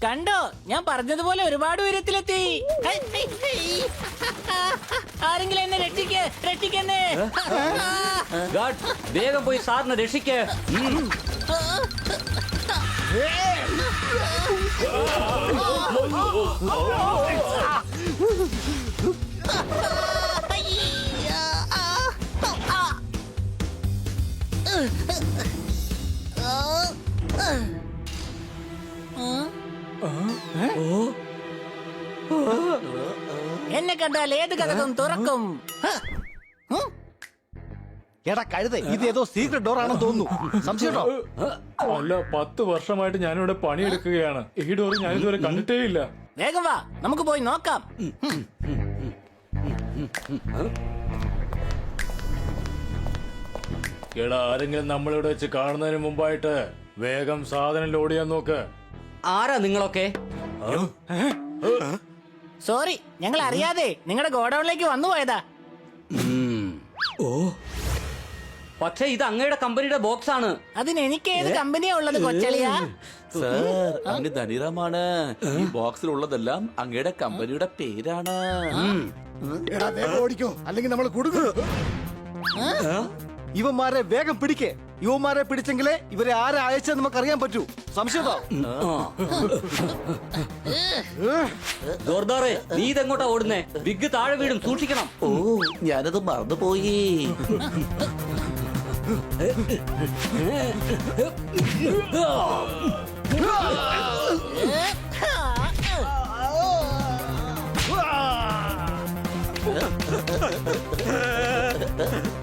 Speaker 1: കണ്ടോ, ഞാൻ പറഞ്ഞതുപോലെ ഒരുപാട് ഉയരത്തിലെത്തി. ആരെങ്കിലും എന്നെ രക്ഷിക്കന്നെ.
Speaker 7: ഗാഡ്, വേഗം പോയി സാറിനെ രക്ഷിക്കേ.
Speaker 1: എന്നെ കണ്ടാൽ ഏത് കഥകം തുറക്കും.
Speaker 4: എടാ കഴുതേ, ഇത് ഏതോ സീക്രട്ട് ഡോർ ആണെന്ന് തോന്നുന്നു. സംശയട്ടോ?
Speaker 9: അല്ല, 10 വർഷമായിട്ട് ഞാനിവിടെ പണിയെടുക്കുകയാണ്. ഈ ഡോർ ഞാൻ ഇതുവരെ കണ്ടിട്ടേ ഇല്ല.
Speaker 1: വേഗം വാ, നമുക്ക് പോയി നോക്കാം.
Speaker 9: എടാ, ആരെങ്കിലും നമ്മളിവിടെ വെച്ച് കാണുന്നതിന് മുമ്പായിട്ട് വേഗം സാധനം ലോഡ് ചെയ്യാൻ നോക്ക്.
Speaker 7: ആരാ നിങ്ങളൊക്കെ?
Speaker 1: സോറി, ഞങ്ങൾ അറിയാതെ നിങ്ങളുടെ ഗോഡൌണിലേക്ക് വന്നു പോയതാ.
Speaker 7: പക്ഷെ ഇത് അങ്ങയുടെ കമ്പനിയുടെ ബോക്സ് ആണ്.
Speaker 1: അതിന് എനിക്ക് ഏത് കമ്പനിയാ ഉള്ളത് കൊച്ചളിയാ?
Speaker 8: സർ, അങ്ങ് ധനിറാമാണ്. ഈ ബോക്സിലുള്ളതെല്ലാം അങ്ങയുടെ കമ്പനിയുടെ പേരാണ്.
Speaker 4: എടാ വേഗം ഓടിക്കോ, അല്ലെങ്കിൽ നമ്മൾ കുടുങ്ങും. ഇവന്മാരെ വേഗം പിടിക്കേ. യുവമാരെ പിടിച്ചെങ്കിലേ ഇവരെ ആരെ അയച്ചെന്ന് നമുക്ക് അറിയാൻ പറ്റൂ. സംശയട്ടോ?
Speaker 7: ജോർദാറെ, നീ ഇതെങ്ങോട്ടാ ഓടുന്നേ? ബിഗ് താഴെ വീടും, സൂക്ഷിക്കണം.
Speaker 8: ഓ, ഞാനത് മറന്നുപോയി.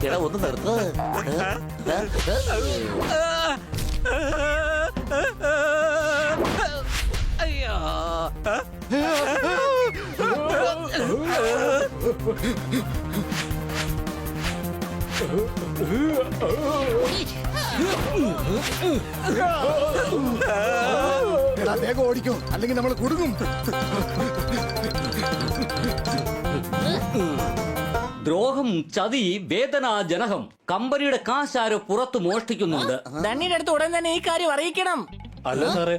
Speaker 8: എടാ, ഒന്ന് നിർത്ത്.
Speaker 9: അയ്യോ.
Speaker 4: എടാ വേഗം ഓടിക്കോ, അല്ലെങ്കിൽ നമ്മൾ കുടുങ്ങും.
Speaker 7: ദ്രോഹം, ചതി, വേദനാജനകം. കമ്പനിയുടെ കാശാരോ പുറത്ത് മോഷ്ടിക്കുന്നുണ്ട്.
Speaker 1: ധനിയുടെ അടുത്ത് ഉടൻ തന്നെ ഈ കാര്യം അറിയിക്കണം.
Speaker 9: അല്ല സാറേ,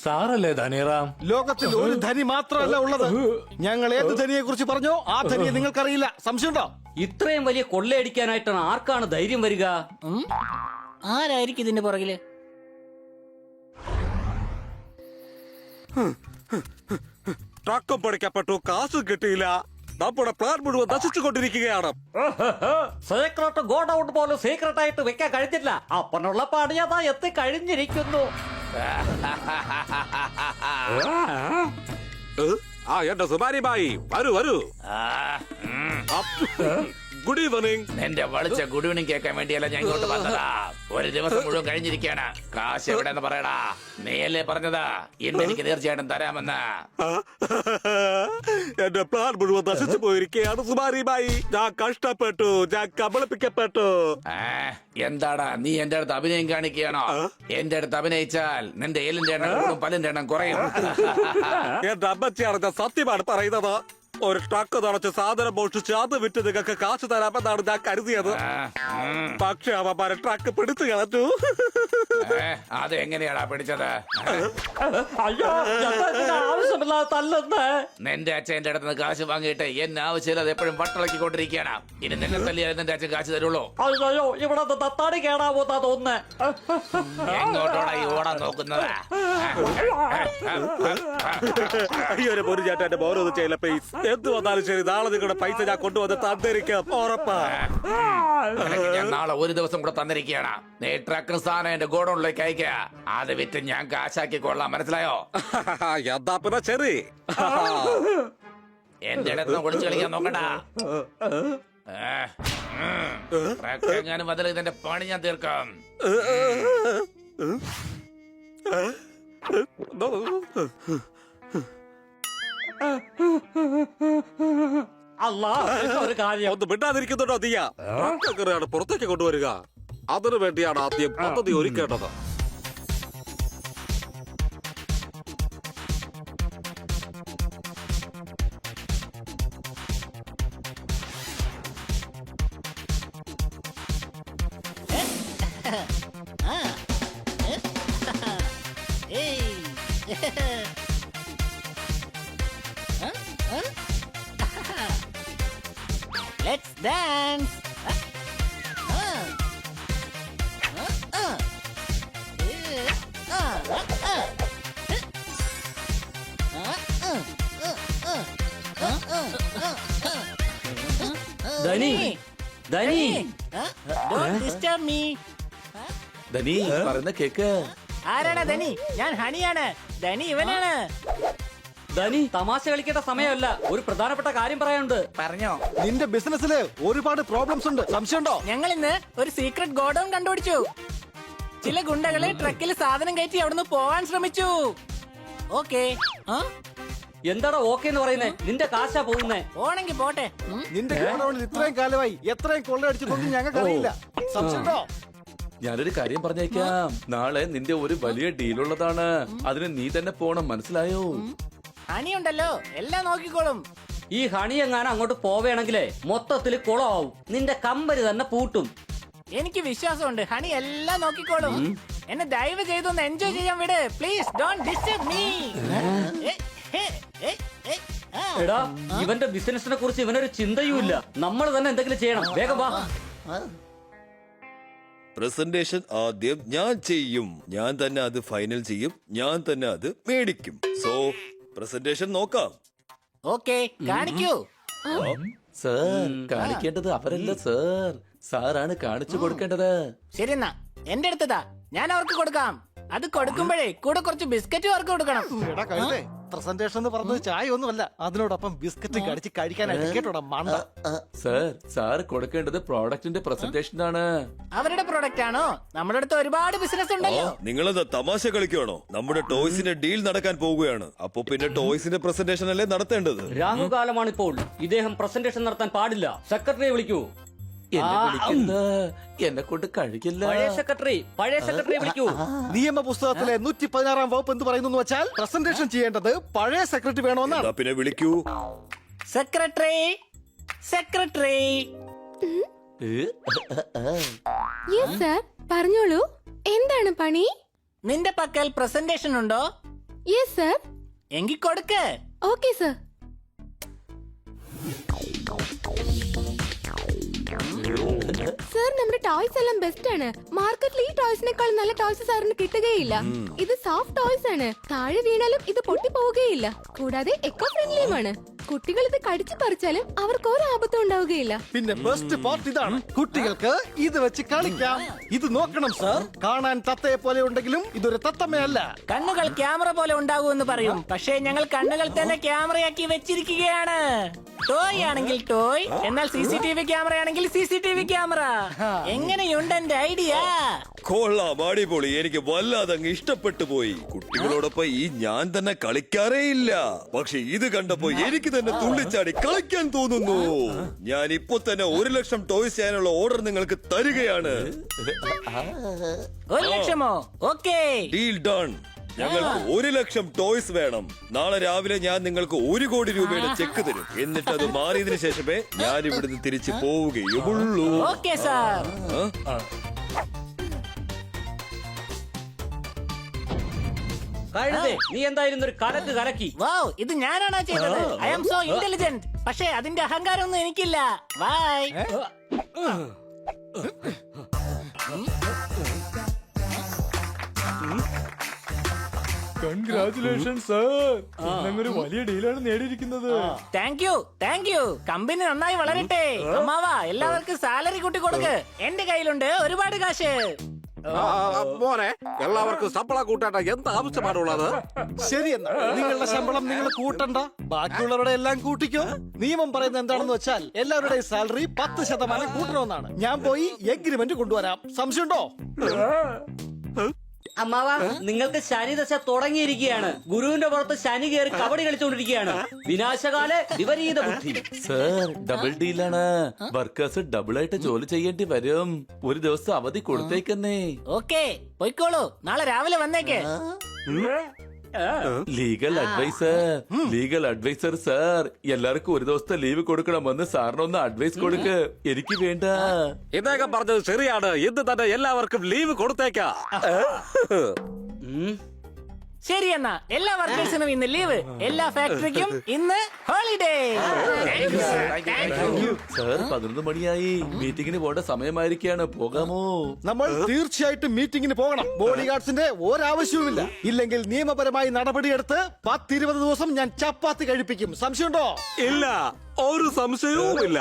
Speaker 9: സാറല്ലേ ധനിറാം?
Speaker 4: ലോകത്തിൽ ഒരു ധനി മാത്രമല്ല ഉള്ളത്. ഞങ്ങൾ ഏത് ധനിയെ കുറിച്ച് പറഞ്ഞോ ആ ധനിയെ നിങ്ങൾക്കറിയില്ല. സംശയമുണ്ടോ?
Speaker 7: ഇത്രയും വലിയ കൊള്ളയടിക്കാനായിട്ടാണ് ആർക്കാണ് ധൈര്യം വരിക?
Speaker 1: ആരായിരിക്കും ഇതിന്റെ പുറകില്?
Speaker 6: ട്രക്കും പിടിക്കപ്പെട്ടു, കാശും കിട്ടിയില്ല. നമ്മുടെ പ്ലാൻ മുഴുവൻ നശിച്ചുകൊണ്ടിരിക്കുകയാണ്.
Speaker 7: സീക്രട്ട് ഗോഡൌൺ പോലും സീക്രട്ട് ആയിട്ട് വെക്കാൻ കഴിഞ്ഞില്ല. അപ്പനുള്ള പണിയതാ എത്തി കഴിഞ്ഞിരിക്കുന്നു.
Speaker 6: എന്റെ സുമാരി ബായി, വരൂ വരൂ. Good evening.
Speaker 8: എന്റെ വളിച്ച ഗുഡ് ഈവനിങ് കേൾക്കാൻ വേണ്ടിയല്ല ഞാൻ ഇങ്ങോട്ട് വന്നതാ. ഒരു ദിവസം മുഴുവൻ കഴിഞ്ഞിരിക്കാണ്. കാശ് എവിടെന്ന് പറയടാ. നീയല്ലേ പറഞ്ഞതാ ഇന്ന് എനിക്ക് തീർച്ചയായിട്ടും തരാമെന്ന്.
Speaker 6: എന്റെ പ്ലാൻ മുഴുവൻ നശിച്ചു പോയിരിക്കുകയാണ് സുമാരി ബായി. ഞാൻ കഷ്ടപ്പെട്ടു, ഞാൻ കബളിപ്പിക്കപ്പെട്ടു.
Speaker 8: എന്താടാ നീ എന്റെ അടുത്ത് അഭിനയം കാണിക്കുകയാണോ? എന്റെ അടുത്ത് അഭിനയിച്ചാൽ നിന്റെ ഏലിന്റെ എണ്ണം കൂടും, പല്ലിന്റെ എണ്ണം കുറയും.
Speaker 6: എന്റെ അമ്മച്ചിയാണ് ഞാൻ സത്യമാണ് പറയുന്നത്. ഒരു ട്രക്ക് നിറച്ച് സാധനം മോഷ്ടിച്ച് അത് വിറ്റ് നിങ്ങൾക്ക് കാശ് തരാമെന്നാണ് ഞാൻ കരുതിയത്. പക്ഷെ അവന്മാരെ ട്രക്ക് പിടിച്ചു കളഞ്ഞു.
Speaker 8: അത് എങ്ങനെയാടാ പിടിച്ചത്?
Speaker 7: അയ്യോ, ആവശ്യമില്ലാതെ തല്ലുന്നേ.
Speaker 8: നിന്റെ അച്ഛൻ എന്റെ അടുത്ത് കാശ് വാങ്ങിയിട്ട് എന്നെ ആവശ്യമില്ലാതെ എപ്പോഴും വട്ടളക്കിക്കൊണ്ടിരിക്കുകയാണ്. ഇനി നിന്നെ തല്ലിയാൽ നിന്റെ അച്ഛൻ കാശ് തരുള്ളൂ.
Speaker 7: അയ്യോ, ഇവിടെ തത്താടി കേടാവൂത്താ തോന്നുന്നേ.
Speaker 8: എങ്ങോട്ടോടാ ഈ ഓടാൻ നോക്കുന്നത്?
Speaker 6: അയ്യോ പൊരു ചേട്ടാ, എന്റെ മോനൊന്നും ചെയ്യില്ല പ്ലീസ്. എന്ത് വന്നാലും ശരി, നാളെ നിങ്ങളുടെ പൈസ ഞാൻ കൊണ്ടുവന്ന് തന്നിരിക്കാം, ഉറപ്പാ.
Speaker 8: ഞാൻ നാളെ ഒരു ദിവസം കൂടെ തന്നിരിക്കുകയാണ്. നീ ട്രക്ക് സാധനം എന്റെ ഗോഡൌണിലേക്ക് അയക്കുക. അത് വിറ്റ് ഞാൻ കാശാക്കി കൊള്ളാം, മനസ്സിലായോ?
Speaker 6: എന്താ പിന്നെ ശരി.
Speaker 8: എന്റെ അടുത്ത് ഒളിച്ചു കളിക്കാൻ നോക്കണ്ട. ട്രക്ക് എങ്ങാനും അതിൽ ഇതിന്റെ പണി ഞാൻ തീർക്കാം.
Speaker 7: അല്ലാ, ഒരു കാര്യം.
Speaker 6: ഒന്ന് മിണ്ടാതിരിക്കുന്നുണ്ടോ നീയ? ട്രക്കെങ്ങനെയാണ് പുറത്തേക്ക് കൊണ്ടുവരിക? അതിനു വേണ്ടിയാണ് ആദ്യം പദ്ധതി ഒരുക്കേണ്ടത്.
Speaker 1: Let's dance.
Speaker 7: Dhani, Dhani,
Speaker 1: Don't disturb me.
Speaker 8: ധനി പറയുന്ന കേക്ക്.
Speaker 1: ആരാണ് ധനി? ഞാൻ ഹണിയാണ്. ധനി ഇവനാണ്.
Speaker 7: ധനി, തമാശ കളിക്കേണ്ട സമയമല്ല. ഒരു പ്രധാനപ്പെട്ട കാര്യം പറയാനുണ്ട്.
Speaker 8: പറഞ്ഞോ?
Speaker 4: നിന്റെ ബിസിനസ്സില് ഒരുപാട് പ്രോബ്ലംസ് ഉണ്ട്. സംശയമുണ്ടോ?
Speaker 1: ഞങ്ങൾ ഇന്ന് ഒരു സീക്രട്ട് ഗോഡൌൺ കണ്ടുപിടിച്ചു. ചില ഗുണ്ടകള് ട്രക്കിൽ സാധനം കയറ്റി അവിടുന്ന് പോവാൻ ശ്രമിച്ചു. ഓക്കേ.
Speaker 7: എന്താടാ ഓക്കെ എന്ന് പറയുന്നേ? നിന്റെ കാശാ പോകുന്നേ.
Speaker 1: പോണെങ്കി പോട്ടെ.
Speaker 4: നിന്റെ ഗോഡൌണിൽ ഇത്രയും കാലമായി എത്രയും കൊള്ളയടിച്ചിട്ടൊന്നും ഞങ്ങൾക്ക് അറിയില്ല. സംശയമുണ്ടോ?
Speaker 8: ഞാനൊരു കാര്യം പറഞ്ഞേക്കാം. നാളെ നിന്റെ ഒരു വലിയ ഡീലുള്ളതാണ്. അതിന് നീ തന്നെ പോണം, മനസ്സിലായോ?
Speaker 1: ഹണിയുണ്ടല്ലോ, എല്ലാം നോക്കിക്കോളും.
Speaker 7: ഈ ഹണി എങ്ങാനും അങ്ങോട്ട് പോവേണമെങ്കിലേ മൊത്തത്തിൽ കുളമാവും. നിന്റെ കമ്പനി തന്നെ പൂട്ടും.
Speaker 1: എനിക്ക് വിശ്വാസമുണ്ട്, ഹണി എല്ലാം നോക്കിക്കോളും. എന്നെ ദയവ് ചെയ്തൊന്ന് എൻജോയ് ചെയ്യാൻ വിട്. Please don't disturb me.
Speaker 7: എടാ, ഇവന്റെ ബിസിനസിനെ കുറിച്ച് ഇവനൊരു ചിന്തയുമില്ല. നമ്മൾ തന്നെ എന്തെങ്കിലും ചെയ്യണം. വേഗം വാ.
Speaker 10: പ്രസന്റേഷൻ ആദ്യം ഞാൻ ചെയ്യും. ഞാൻ തന്നെ അത് ഫൈനൽ ചെയ്യും. ഞാൻ തന്നെ അത് മേടിക്കും. സോ പ്രസന്റേഷൻ നോക്കാം.
Speaker 1: ഓക്കേ, കാണിക്കൂ.
Speaker 8: സർ, കാണിക്കേണ്ടത് അവരല്ല സർ. സാറാണ് കാണിച്ചു കൊടുക്കേണ്ടത്.
Speaker 1: ശരി, എന്നാ എന്റെ അടുത്തതാ, ഞാൻ അവർക്ക് കൊടുക്കാം. അത് കൊടുക്കുമ്പോഴേ കൂടെ കുറച്ച് ബിസ്ക്കറ്റ് അവർക്ക് കൊടുക്കണം.
Speaker 4: എടാ കഴുതേ, പ്രസന്റേഷൻ എന്ന് പറഞ്ഞത് ചായ ഒന്നുമല്ല, അതിനോടൊപ്പം ബിസ്ക്കറ്റ് കടിച്ച് കഴിക്കാനായിട്ട് കേട്ടോടാ മണ്ട.
Speaker 8: സർ, സാർ കൊടുക്കേണ്ടത് പ്രോഡക്റ്റിന്റെ പ്രസന്റേഷൻ ആണ്.
Speaker 1: അവരുടെ പ്രോഡക്റ്റ് ആണോ? നമ്മുടെ അടുത്ത് ഒരുപാട് ബിസിനസ് ഉണ്ടല്ലോ.
Speaker 10: നിങ്ങളെന്താ തമാശ കളിക്കുവാണോ? നമ്മുടെ ടോയ്സിന്റെ ഡീൽ നടക്കാൻ പോവുകയാണ്. അപ്പൊ പിന്നെ ടോയ്സിന്റെ പ്രസന്റേഷൻ അല്ലേ നടത്തേണ്ടത്?
Speaker 7: രാഹുകാലമാണിപ്പോൾ. ഇദ്ദേഹം പ്രസന്റേഷൻ നടത്താൻ പാടില്ല. സെക്രട്ടറിയെ വിളിക്കൂ.
Speaker 8: എന്നെ വിളിക്കരുത്. എന്നെ കൊണ്ട് കഴിക്കില്ല.
Speaker 7: പഴയ സെക്രട്ടറി വിളിക്കൂ.
Speaker 4: നിയമ പുസ്തകത്തിലെ 116 വകുപ്പ് എന്ത് പറയുന്നു എന്ന് വെച്ചാൽ പ്രസന്റേഷൻ ചെയ്യേണ്ടത് പഴയ സെക്രട്ടറി വേണമെന്നാണ്.
Speaker 10: എന്നാ പിന്നെ വിളിക്കൂ.
Speaker 1: സെക്രട്ടറി സെക്രട്ടറി
Speaker 3: യെസ് സർ, പറഞ്ഞോളൂ. എന്താണ് പണി?
Speaker 1: നിന്റെ പക്കൽ പ്രസന്റേഷൻ ഉണ്ടോ?
Speaker 3: Yes sir.
Speaker 1: എങ്കി കൊടുക്ക്.
Speaker 3: Okay sir. സർ, നമ്മുടെ ടോയ്സ് എല്ലാം ബെസ്റ്റ് ആണ്. മാർക്കറ്റിൽ ഈ ടോയ്സിനേക്കാൾ നല്ല ടോയ്സ് സാറിന് കിട്ടുകയില്ല. ഇത് സോഫ്റ്റ് ടോയ്സ് ആണ്. താഴെ വീണാലും ഇത് പൊട്ടിപ്പോവുകയില്ല. കൂടാതെ എക്കോ ഫ്രണ്ട്ലിയുമാണ്. കുട്ടികൾ ഇത് കടിച്ചു പറിച്ചാലും അവർക്ക് ഒരു ആപത്തും ഉണ്ടാവുകയില്ല.
Speaker 4: പിന്നെ ബെസ്റ്റ് പാർട്ട് ഇതാണ്, കുട്ടികൾക്ക് ഇത് വെച്ച് കളിക്കാം. ഇത് നോക്കണം സർ, കാണാൻ തത്തയെ പോലെ ഉണ്ടെങ്കിലും ഇതൊരു തത്തമ്മയല്ല.
Speaker 1: കണ്ണുകൾ ക്യാമറ പോലെ ഉണ്ടാകുമെന്ന് പറയും, പക്ഷേ ഞങ്ങൾ കണ്ണുകൾ തന്നെ ക്യാമറയാക്കി വെച്ചിരിക്കുകയാണ്. ടോയ് ആണെങ്കിൽ ടോയ്, എന്നാൽ CCTV ക്യാമറ ആണെങ്കിൽ CCTV ക്യാമറ. എങ്ങനെയുണ്ട് എന്റെ ഐഡിയ?
Speaker 10: കൊള്ളാം, അടിപൊളി. എനിക്ക് വല്ലാതെ അങ്ങ് ഇഷ്ടപ്പെട്ടു പോയി. കുട്ടികളോടൊപ്പം ഈ ഞാൻ തന്നെ കളിക്കാറേ ഇല്ല, പക്ഷെ ഇത് കണ്ടപ്പോ എനിക്ക് തന്നെ തുള്ളിച്ചാടി കളിക്കാൻ തോന്നുന്നു. ഞാൻ ഇപ്പൊ തന്നെ 1 ലക്ഷം ടോയ്സ് ചെയ്യാനുള്ള ഓർഡർ നിങ്ങൾക്ക് തരികയാണ്.
Speaker 1: 1 ലക്ഷമോ? Okay,
Speaker 10: deal done. ഞങ്ങൾക്ക് 1 ലക്ഷം ടോയ്സ് വേണം. നാളെ രാവിലെ ഞാൻ നിങ്ങൾക്ക് 1 കോടി രൂപയുടെ ചെക്ക് തരും. എന്നിട്ട് അത് മാറിയതിനു ശേഷമേ ഞാൻ ഇവിടുന്ന് തിരിച്ചു പോവുകയുള്ളൂ.
Speaker 1: Okay sir.
Speaker 7: കഴുതേ, നീ എന്തായിരുന്നു ഒരു കലക്ക് കലക്കി.
Speaker 1: വൗ, ഇത് ഞാനാണോ ചെയ്തത്? I am so intelligent. പക്ഷേ അതിന്റെ അഹങ്കാരമൊന്നും എനിക്കില്ല. ബൈ.
Speaker 2: കൺഗ്രാറ്റുലേഷൻസ് സർ, ഒരു വലിയ ഡീലാണ് നേടിയിരിക്കുന്നത്.
Speaker 1: Thank you. കമ്പനി നന്നായി വളരട്ടെ. അമ്മാവാ, എല്ലാവർക്കും സാലറി കൂട്ടി കൊടുക്ക്. എന്റെ കയ്യിലുണ്ട് ഒരുപാട് കാശ്.
Speaker 6: മോനെ, എല്ലാവർക്കും ശമ്പളം കൂട്ടാൻ എന്ത് ആവശ്യമാണുള്ളത്?
Speaker 4: ശരി, എന്നാ നിങ്ങളുടെ ശമ്പളം നിങ്ങൾ കൂട്ടണ്ട, ബാക്കിയുള്ളവരുടെ എല്ലാം കൂട്ടിക്കോ. നിയമം പറയുന്നത് എന്താണെന്ന് വെച്ചാൽ എല്ലാവരുടെയും സാലറി 10% കൂട്ടണമെന്നാണ്. ഞാൻ പോയി എഗ്രിമെന്റ് കൊണ്ടുവരാം. സംശയമുണ്ടോ?
Speaker 7: അമ്മാവ, നിങ്ങൾക്ക് ശനിദശ തുടങ്ങിയിരിക്കുകയാണ്. ഗുരുവിന്റെ പുറത്ത് ശനി കയറി കബഡി കളിച്ചുകൊണ്ടിരിക്കുകയാണ്. വിനാശകാല വിപരീത ബുദ്ധി.
Speaker 8: സർ, ഡബിൾ ഡീലാണ്. വർക്കേഴ്സ് ഡബിൾ ആയിട്ട് ജോലി ചെയ്യേണ്ടി വരും. ഒരു ദിവസം അവധി കൊടുത്തേക്കുന്നേ.
Speaker 1: ഓക്കേ, പോയിക്കോളൂ. നാളെ രാവിലെ വന്നേക്ക്.
Speaker 8: ലീഗൽ അഡ്വൈസർ സർ, എല്ലാവർക്കും ഒരു ദിവസത്തെ ലീവ് കൊടുക്കണമെന്ന് സാറിനൊന്ന് അഡ്വൈസ് കൊടുക്ക്. എനിക്ക് വേണ്ട.
Speaker 6: ഇദ്ദേഹം പറഞ്ഞത് ശരിയാണ്. ഇന്ന് തന്നെ എല്ലാവർക്കും ലീവ് കൊടുത്തേക്കാം.
Speaker 1: ശരി, എന്നാ എല്ലാ വർക്കേഴ്സിനും ഇന്ന് ലീവ്. എല്ലാ ഫാക്ടറിക്കും ഇന്ന് ഹോളിഡേ.
Speaker 8: സർ, 11 മണിയായി. മീറ്റിംഗിന് പോകേണ്ട സമയമായിരിക്കാണ്. പോകാമോ?
Speaker 4: നമ്മൾ തീർച്ചയായിട്ടും മീറ്റിംഗിന് പോകണം. ബോഡി ഗാർഡ്സിന്റെ ഒരാവശ്യവുമില്ല. ഇല്ലെങ്കിൽ നിയമപരമായി നടപടിയെടുത്ത് 10-20 ദിവസം ഞാൻ ചപ്പാത്തി കഴിപ്പിക്കും. സംശയമുണ്ടോ?
Speaker 6: ഇല്ല, ഒരു സംശയവുമില്ല.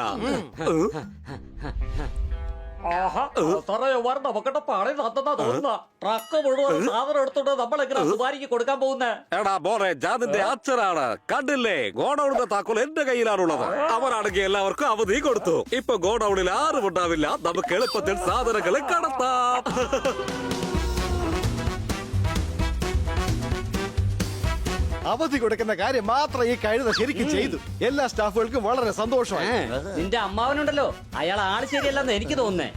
Speaker 7: ട്രക്ക് മുഴുവൻ സാധനം എടുത്തോണ്ട് നമ്മളെങ്ങനെ ദുബാരിക്ക് കൊടുക്കാൻ പോകുന്നേ?
Speaker 6: എടാ മോനെ, ജാതിന്റെ അച്ഛനാണ്. കണ്ടില്ലേ, ഗോഡൌണിന്റെ താക്കോൽ എന്റെ കയ്യിലാണുള്ളത്. അവരാണെങ്കിൽ എല്ലാവർക്കും അവധി കൊടുത്തു. ഇപ്പൊ ഗോഡൌണിൽ ആരും ഉണ്ടാവില്ല. നമുക്ക് എളുപ്പത്തിൽ സാധനങ്ങൾ കടത്താം.
Speaker 4: അവധി കൊടുക്കുന്ന കാര്യം മാത്രം ഈ കഴുത ശരിക്കും ചെയ്തു. എല്ലാ സ്റ്റാഫുകൾക്കും വളരെ സന്തോഷമായി.
Speaker 7: നിന്റെ അമ്മാവനുണ്ടല്ലോ, അയാൾ ആള് ശരിയല്ലെന്ന് എനിക്ക് തോന്നുന്നേ.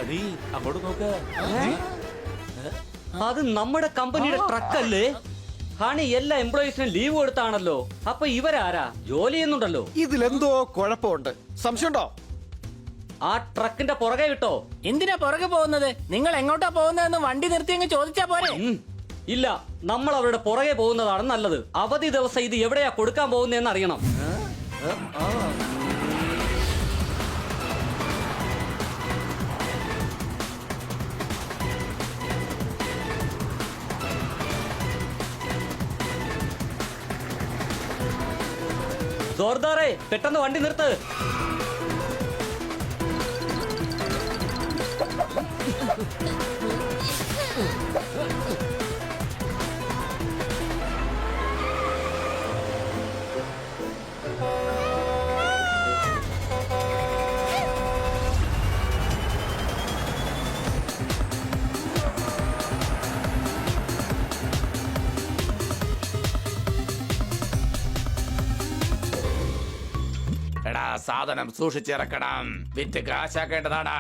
Speaker 8: അടി, അങ്ങോട്ട് നോക്ക.
Speaker 7: അത് നമ്മുടെ കമ്പനിയുടെ ട്രക്കല്ലേ? ഹണി എല്ലാ എംപ്ലോയീസിനും ലീവ് കൊടുത്താണല്ലോ. അപ്പൊ ഇവരാരാ? ജോലി ചെയ്യുന്നുണ്ടല്ലോ.
Speaker 4: ഇതിലെന്തോ കുഴപ്പമുണ്ട്. സംശയമുണ്ടോ?
Speaker 7: ആ ട്രക്കിന്റെ പുറകെ വിട്ടോ.
Speaker 1: എന്തിനാ പുറകെ പോകുന്നത്? നിങ്ങൾ എങ്ങോട്ടാ പോകുന്നതെന്ന് വണ്ടി നിർത്തി അങ്ങ് ചോദിച്ചാ പോരെ?
Speaker 7: ഇല്ല, നമ്മൾ അവരുടെ പുറകെ പോകുന്നതാണ് നല്ലത്. അവധി ദിവസം ഇത് എവിടെയാ കൊടുക്കാൻ പോകുന്നതെന്ന് അറിയണം. ജോർദാറെ, പെട്ടെന്ന് വണ്ടി നിർത്ത്.
Speaker 8: എടാ സാധനം സൂക്ഷിച്ചിറക്കണം, വിറ്റ് കാശാക്കേണ്ടതാണ്.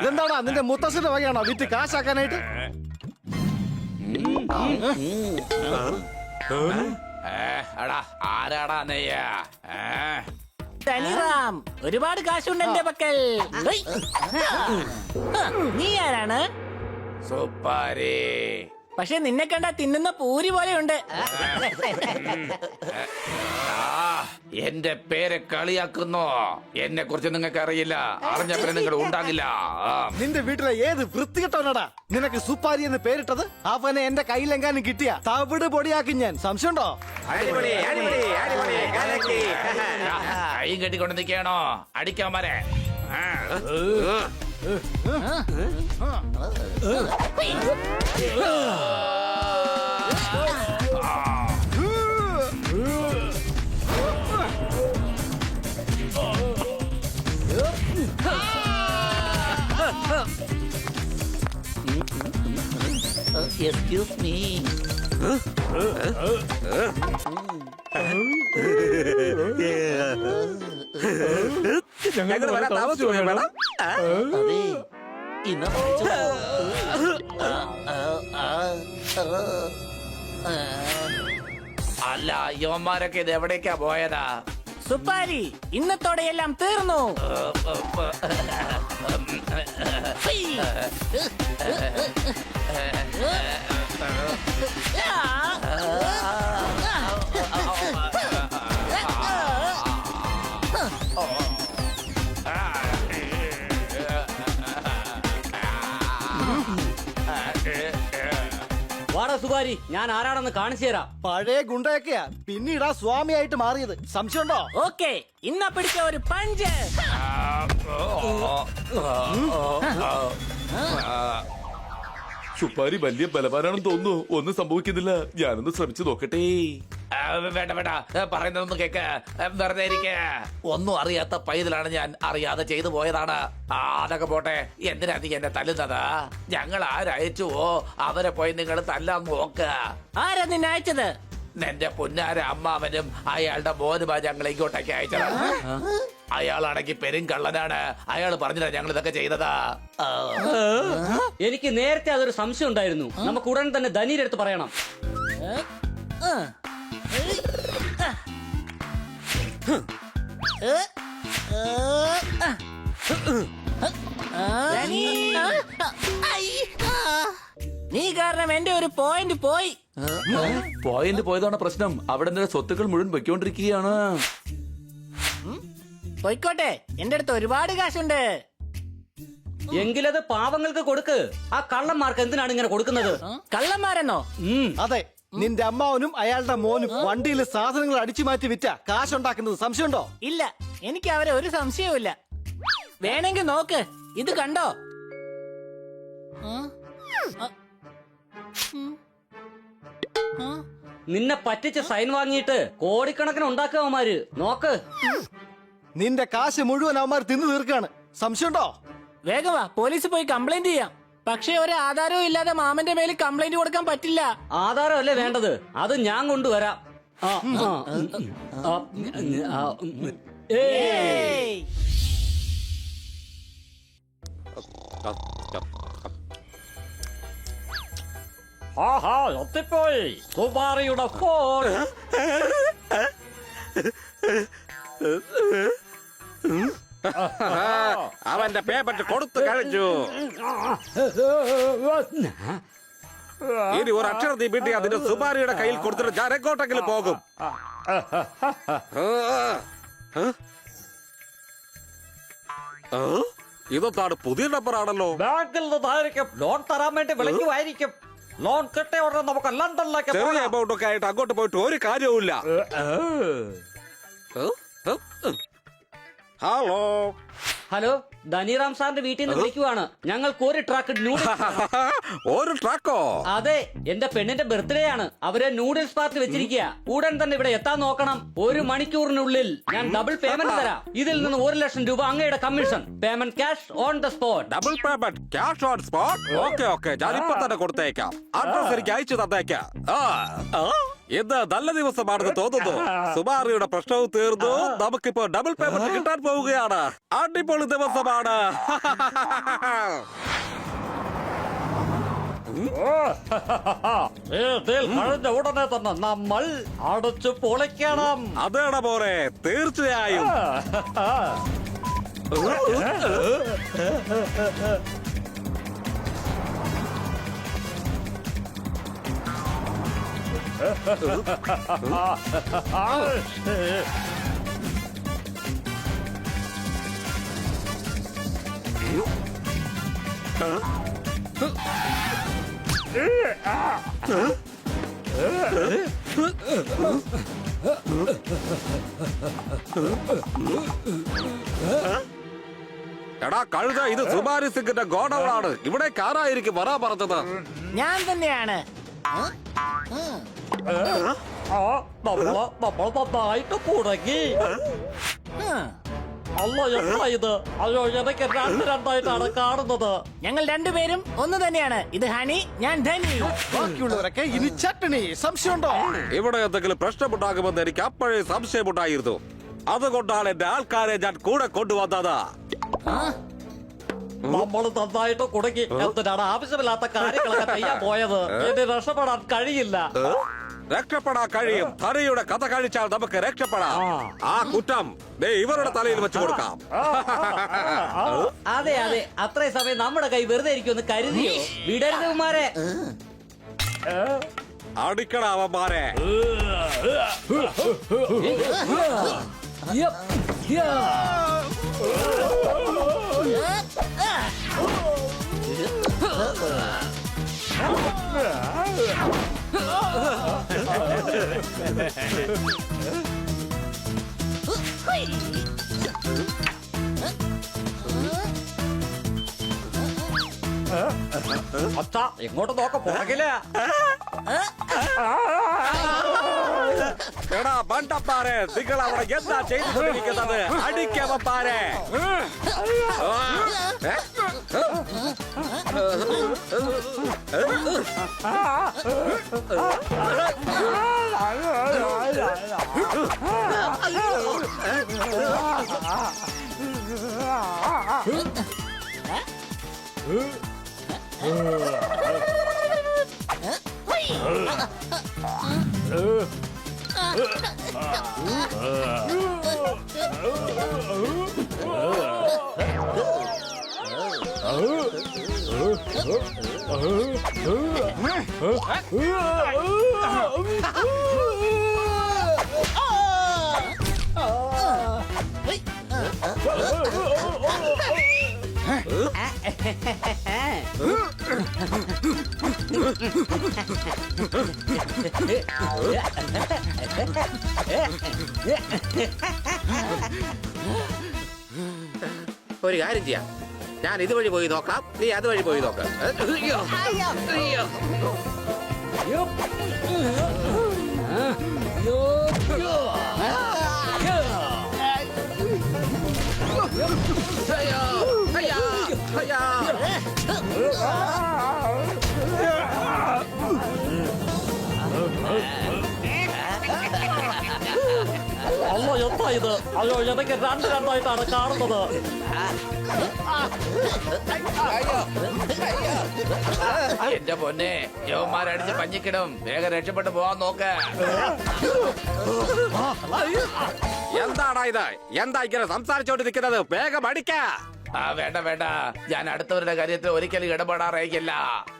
Speaker 4: ഇതെന്താടാ നിന്റെ മുത്തശ്ശന്റെ വകയാണോ വിറ്റ് കാശാക്കാനായിട്ട്?
Speaker 8: എടാ ആരാടാ നെയ്യ?
Speaker 1: ധനിറാം, ഒരുപാട് കാശുണ്ട് എന്റെ പക്കൽ. ഹൈ. നീ ആരാണ്?
Speaker 8: സുപ്പാരി.
Speaker 1: പക്ഷെ നിന്നെ കണ്ടാ തിന്നുന്ന പൂരി പോലെയുണ്ട്.
Speaker 8: എന്റെ പേര് കളിയാക്കുന്നു. എന്നെ കുറിച്ച് നിങ്ങൾക്ക് അറിയില്ല, അറിഞ്ഞ പിന്നെ നിങ്ങൾ ഉണ്ടാകില്ല.
Speaker 4: നിന്റെ വീട്ടിലെ ഏത് വൃത്തികെട്ടവനടാ നിനക്ക് സുപ്പാരി എന്ന് പേരിട്ടത്? അവനെ എന്റെ കയ്യിലെങ്ങാനും കിട്ടിയ തവിട് പൊടിയാക്കി ഞാൻ. സംശയമുണ്ടോ?
Speaker 8: കൈയും കെട്ടിക്കൊണ്ട് നിൽക്കണോ? അടിക്കാമാരെ.
Speaker 7: Excuse me.
Speaker 6: ഞങ്ങൾ വരാൻ താമസിച്ചു പോയോ മേഡം?
Speaker 7: അതെ, ഇന്ന്
Speaker 8: അല്ല, യവന്മാരൊക്കെ ഇത് എവിടേക്കാ പോയതാ?
Speaker 1: സുപ്പാരി, ഇന്നത്തോടെയെല്ലാം തീർന്നു. ഹൈ.
Speaker 7: വാടാ സുപാരി, ഞാൻ ആരാണെന്ന് കാണിച്ചു തരാം.
Speaker 4: പഴയ ഗുണ്ടയൊക്കെയാ പിന്നീടാ സ്വാമിയായിട്ട് മാറിയത്. സംശയമുണ്ടോ?
Speaker 1: ഓക്കെ, ഇന്ന പിടിച്ച ഒരു പഞ്ച്.
Speaker 8: സുപ്പാരി വലിയ ബലവാനാണെന്ന് തോന്നുന്നു. ഒന്നും സംഭവിക്കുന്നില്ല, ഞാനൊന്ന് ശ്രമിച്ചു നോക്കട്ടെ. വേണ്ട വേണ്ട, പറയുന്നതൊന്നും കേക്ക്. വെറുതെ ഇരിക്ക. ഒന്നും അറിയാത്ത പൈതലാണ് ഞാൻ, അറിയാതെ ചെയ്തു പോയതാണ്. അതൊക്കെ പോട്ടെ, എന്തിനാ നീ എന്നെ തല്ലുന്നത്? ഞങ്ങൾ ആരയച്ചുവോ അവരെ പോയി നിങ്ങൾ തല്ലാൻ നോക്ക.
Speaker 1: ആരാ നിന്നെ അയച്ചത്?
Speaker 8: എന്റെ പുന്നാര അമ്മാവനും അയാളുടെ മോനുമാ ഞങ്ങൾ ഇങ്ങോട്ടേക്ക് അയച്ചത്. അയാളാണെങ്കിൽ പെരുങ്കള്ളനാണ്. അയാൾ പറഞ്ഞിട്ടാ ഞങ്ങൾ ഇതൊക്കെ ചെയ്തതാ.
Speaker 7: എനിക്ക് നേരത്തെ അതൊരു സംശയം ഉണ്ടായിരുന്നു. നമുക്ക് ഉടൻ തന്നെ ധനിയുടെ അടുത്ത് പറയണം.
Speaker 1: നീ കാരണം എന്റെ ഒരു പോയിന്റ് പോയി.
Speaker 8: പോയിന്റ് പോയതാണ് പ്രശ്നം. അവിടെ എന്റെ സ്വത്തുക്കൾ മുഴുവൻ വെക്കൊണ്ടിരിക്കുകയാണ്.
Speaker 1: പോയിക്കോട്ടെ, എന്റെ അടുത്ത് ഒരുപാട് കാശുണ്ട്.
Speaker 7: എങ്കിലത് പാവങ്ങൾക്ക് കൊടുക്ക്. ആ കള്ളന്മാർക്ക് എന്തിനാണ് ഇങ്ങനെ കൊടുക്കുന്നത്?
Speaker 1: കള്ളന്മാരെന്നോ?
Speaker 4: അതെ, നിന്റെ അമ്മാവനും അയാളുടെ മോനും വണ്ടിയിൽ സാധനങ്ങൾ അടിച്ചു മാറ്റി വിറ്റ കാശുണ്ടാക്കുന്നത്. സംശയമുണ്ടോ?
Speaker 1: ഇല്ല, എനിക്ക് അവരെ ഒരു സംശയവുമില്ല. വേണമെങ്കിൽ നോക്ക്, ഇത് കണ്ടോ?
Speaker 7: നിന്നെ പറ്റിച്ച് സൈൻ വാങ്ങിയിട്ട് കോടിക്കണക്കിന് ഉണ്ടാക്കുവന്മാര്. നോക്ക്,
Speaker 4: നിന്റെ കാശ് മുഴുവൻ അവന്മാർ തിന്നു തീർക്കാണ്. സംശയമുണ്ടോ?
Speaker 1: വേഗം വാ, പോലീസ് പോയി കംപ്ലൈന്റ് ചെയ്യാം. പക്ഷെ ഒരു ആധാരവും ഇല്ലാതെ മാമന്റെ മേലിൽ കംപ്ലൈന്റ് കൊടുക്കാൻ പറ്റില്ല.
Speaker 7: ആധാരമല്ലേ വേണ്ടത്? അത് ഞാൻ കൊണ്ടുവരാം.
Speaker 1: ഏയ്.
Speaker 7: ആഹാ, എത്തിപ്പോയി സുപാരിയുടെ ഫോൺ.
Speaker 6: അവന്റെ പേപ്പർ കൊടുത്തു കഴിഞ്ഞു. ഇനി ഒരു അക്ഷരത്തിൽ വീട്ടി അതിന്റെ സുപാരിയുടെ കയ്യിൽ കൊടുത്തിട്ട് ഞാൻ എങ്ങോട്ടെങ്കിലും പോകും. ഇതൊന്നാണ് പുതിയ നമ്പറാണല്ലോ.
Speaker 7: ബാങ്കിൽ നിന്നായിരിക്കും. ലോൺ തരാൻ വേണ്ടി വിളിക്കുമായിരിക്കും. ലോൺ കിട്ടിയ ഉടനെ നമുക്ക് ലണ്ടനിലേക്ക്
Speaker 6: ചെറിയ എമൗണ്ട് ഒക്കെ ആയിട്ട് അങ്ങോട്ട് പോയിട്ട് ഒരു കാര്യവുമില്ല. ഹലോ
Speaker 7: ഹലോ, ധനിറാം സാറിന്റെ വീട്ടിൽ നിന്ന് വിളിക്കുവാണ്. ഞങ്ങൾക്ക് ഒരു ട്രക്ക് നൂഡിൽസ്.
Speaker 6: ഒരു ട്രക്കോ?
Speaker 7: അതെ, എന്റെ പെണ്ണിന്റെ ബർത്ത്ഡേ ആണ്. അവരെ നൂഡിൽസ് പാർട്ടി വെച്ചിരിക്കുക. ഉടൻ തന്നെ ഇവിടെ എത്താൻ നോക്കണം. 1 മണിക്കൂറിനുള്ളിൽ ഞാൻ ഡബിൾ പേയ്മെന്റ് തരാം. ഇതിൽ നിന്ന് 1 ലക്ഷം രൂപ അങ്ങയുടെ commission. Payment cash on the spot.
Speaker 6: Double payment cash on spot? Okay okay, ഞാൻ ഇപ്പൊ തന്നെ കൊടുത്തേക്കാം. അഡ്രസ് എനിക്ക് അയച്ചു തന്നേക്കാം. ഇത് നല്ല ദിവസമാണെന്ന് തോന്നുന്നു. സുമാറിയുടെ പ്രശ്നവും തീർന്നു. നമുക്കിപ്പോ ഡബിൾ പേയ്മെന്റ് കിട്ടാൻ പോവുകയാണ്. അടിപൊളി ദിവസമാണ്.
Speaker 7: കഴിഞ്ഞ ഉടനെ തന്നെ നമ്മൾ അടച്ചു പൊളിക്കണം.
Speaker 6: അതേടാ പോരെ, തീർച്ചയായും. എടാ കഴുത, ഇത് സുമാരി സിംഗിന്റെ ഗോഡൌൺ ആണ്. ഇവിടെ കാറായിരിക്കും വരാൻ പറഞ്ഞത്.
Speaker 1: ഞാൻ തന്നെയാണ്.
Speaker 7: നമ്മൾ നന്നായിട്ട് കുടങ്ങി. അല്ല, എന്താ ഇത്? അയ്യോ, എനിക്ക് രണ്ടായിട്ടാണ് കാണുന്നത്.
Speaker 1: ഞങ്ങൾ രണ്ടുപേരും ഒന്ന് തന്നെയാണ്. ഇത് ഹണി, ഞാൻ ധനി.
Speaker 4: ബാക്കിയുള്ളവരൊക്കെ ഇനി ചട്ടണി. സംശയമുണ്ടോ?
Speaker 6: ഇവിടെ എന്തെങ്കിലും പ്രശ്നമുണ്ടാകുമെന്ന് എനിക്ക് അപ്പോഴേ സംശയമുണ്ടായിരുന്നു. അതുകൊണ്ടാണ് എന്റെ ആൾക്കാരെ ഞാൻ കൂടെ കൊണ്ടുവന്നത്.
Speaker 7: നമ്മൾ നന്നായിട്ട് കുടുങ്ങി. എന്തിനാണ് ആവശ്യമില്ലാത്ത കാര്യങ്ങളൊക്കെ ചെയ്യാൻ പോയത്? ഇനി രക്ഷപ്പെടാൻ കഴിയില്ല.
Speaker 6: രക്ഷപ്പെടാൻ കഴിയും. ധനിയുടെ കഥ കഴിച്ചാൽ നമുക്ക് രക്ഷപ്പെടാം. ആ കുറ്റം ദേ ഇവരുടെ തലയിൽ വെച്ച് കൊടുക്കാം.
Speaker 7: അതെ അതെ, അത്രയും സമയം നമ്മുടെ കൈ വെറുതെ ഇരിക്കുമെന്ന് കരുതിയോ? വിടരുത് കുമാരെ.
Speaker 6: അടിക്കണ അവന്മാരെ.
Speaker 7: അച്ഛാ, എങ്ങോട്ട് നോക്ക പുറകില്ല.
Speaker 6: എടാ ബണ്ടപ്പാരെ, നിങ്ങൾ അവിടെ എന്താ ചെയ്തുകൊണ്ടിരിക്കുന്നത്? അടിക്കവന്മാരെ.
Speaker 11: ഒരു കാര്യം ചെയ്യാം, ഞാൻ ഇതുവഴി പോയി നോക്കാം, നീ അതുവഴി പോയി നോക്കാം.
Speaker 7: അല്ലോ, എന്താ ഇത്? അയ്യോ, എനിക്ക് രണ്ടായിട്ടാണ് കാണുന്നത്.
Speaker 8: എന്റെ പൊന്നെ, യവന്മാരടിച്ച് പഞ്ഞിക്കിടും. വേഗം രക്ഷപ്പെട്ടു പോവാൻ നോക്ക്.
Speaker 6: എന്താടാ ഇത്? എന്താ ഇങ്ങനെ സംസാരിച്ചോണ്ടിരിക്കുന്നത്? വേഗം അടിക്ക.
Speaker 8: വേണ്ട വേണ്ട, ഞാൻ അടുത്തവരുടെ കാര്യത്തിൽ ഒരിക്കലും ഇടപെടാറേക്കില്ല.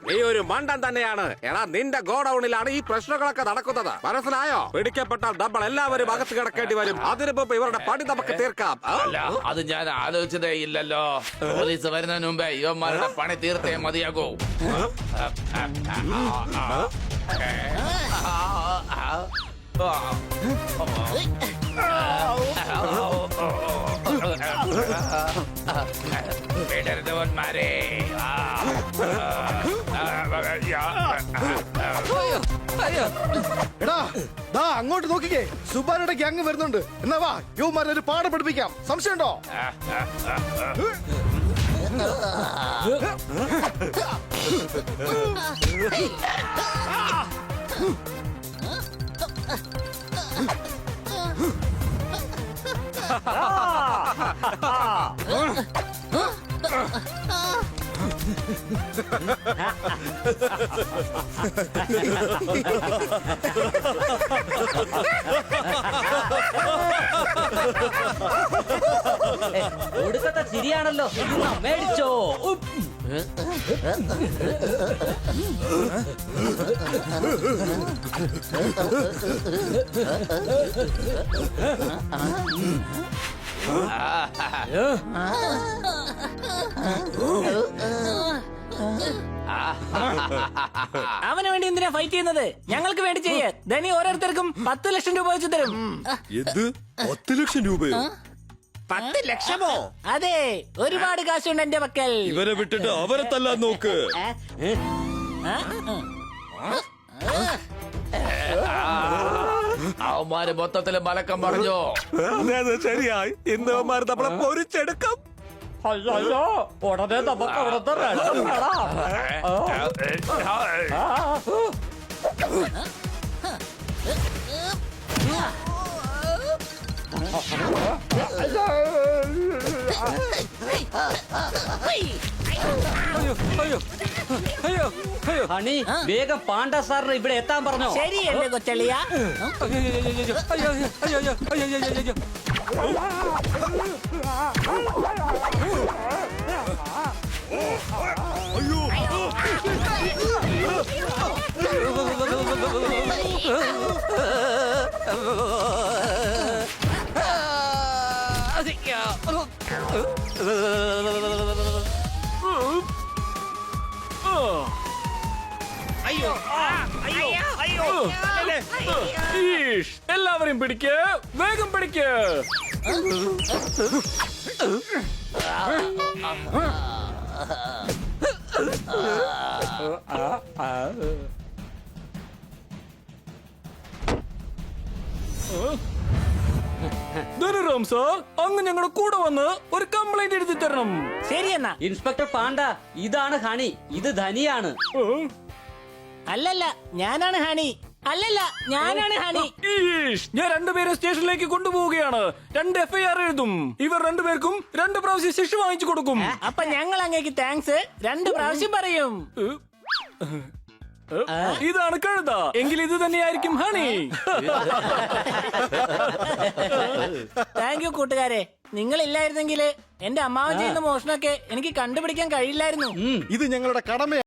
Speaker 6: നീ ഒരു മണ്ടൻ തന്നെയാണ്. എടാ, നിന്റെ ഗോഡൌണിലാണ് ഈ പ്രശ്നങ്ങളൊക്കെ നടക്കുന്നത്. മനസ്സിലായോ? പിടിക്കപ്പെട്ടാൽ നമ്മൾ എല്ലാവരും അകത്ത് കിടക്കേണ്ടി വരും. അതിനു മുമ്പ് ഇവരുടെ പണി നമുക്ക് തീർക്കാം.
Speaker 8: അല്ല, അത് ഞാൻ ആലോചിച്ചതേ ഇല്ലല്ലോ. പോലീസ് വരുന്നതിന് മുമ്പേ ഇവന്മാരുടെ പണി തീർത്തേ മതിയാകൂ. വിടരുതവന്മാരെ.
Speaker 4: എടാ, ദാ അങ്ങോട്ട് നോക്കിക്കേ. സുബാരുടെ ഗ്യാങ് വരുന്നുണ്ട്. എന്നാ വാ, യുവമാരെ ഒരു പാഠം പഠിപ്പിക്കാം. സംശയമുണ്ടോ?
Speaker 7: ഒടുക്കത്തെ ചിരിയാണല്ലോ. ഇന്നാ, മേടിച്ചോ.
Speaker 1: അവന് വേണ്ടി എന്തിനാ ഫൈറ്റ് ചെയ്യുന്നത്? ഞങ്ങൾക്ക് വേണ്ടി ചെയ്യേ. ധനി ഓരോരുത്തർക്കും 10 ലക്ഷം രൂപ വെച്ച് തരും.
Speaker 10: എന്ത് 10 ലക്ഷം രൂപയോ?
Speaker 11: 10 ലക്ഷമോ?
Speaker 1: അതെ, ഒരുപാട് കാശുണ്ട് എന്റെ പക്കൽ.
Speaker 10: ഇവരെ വിട്ടിട്ട് അവരെ തല്ലാൻ നോക്ക്.
Speaker 8: അവന്മാര് മൊത്തത്തില് മലക്കം പറഞ്ഞോ.
Speaker 6: അതെ, ശരിയായി. ഇന്നവന്മാർ നമ്മളെ പൊരിച്ചെടുക്കും.
Speaker 7: അയ്യോ, ഉടനെ നമുക്ക് അവിടുത്തെ രസം കാണാം. ഹണി, വേഗം പാണ്ഡ സാറിന് ഇവിടെ എത്താൻ പറഞ്ഞോ.
Speaker 1: ശരി എന്റെ കൊച്ചളിയ.
Speaker 2: എല്ലാവരെയും പിടിക്ക്, വേഗം പിടിക്ക്. ധനുറാം സാർ, അങ്ങ് ഞങ്ങളുടെ കൂടെ വന്ന് ഒരു കംപ്ലൈന്റ് എഴുതി തരണം.
Speaker 1: ശരി എന്നാ.
Speaker 7: ഇൻസ്പെക്ടർ പാണ്ഡ, ഇതാണ് ഹണി, ഇത് ധനിയാണ്.
Speaker 1: അല്ലല്ല, ഞാനാണ് ഹണി. അല്ലല്ല, ഞാനാണ് ഹണി.
Speaker 2: ഞാൻ രണ്ടുപേരെ സ്റ്റേഷനിലേക്ക് കൊണ്ടുപോവുകയാണ്. 2 FIR എഴുതും. ഇവർ രണ്ടുപേർക്കും 2 പ്രാവശ്യം ശിക്ഷ വാങ്ങിച്ചു കൊടുക്കും.
Speaker 1: അപ്പൊ ഞങ്ങൾ അങ്ങേക്ക് താങ്ക്സ് 2 പ്രാവശ്യം പറയും.
Speaker 2: ഇതാണ് കഴുത. എങ്കിൽ ഇത് തന്നെയായിരിക്കും ഹണി.
Speaker 1: താങ്ക് യു കൂട്ടുകാരെ. നിങ്ങളില്ലായിരുന്നെങ്കിൽ എന്റെ അമ്മാവൻ ചെയ്യുന്ന മോഷണമൊക്കെ എനിക്ക് കണ്ടുപിടിക്കാൻ കഴിയില്ലായിരുന്നു.
Speaker 4: ഇത് ഞങ്ങളുടെ കടമയാണ്.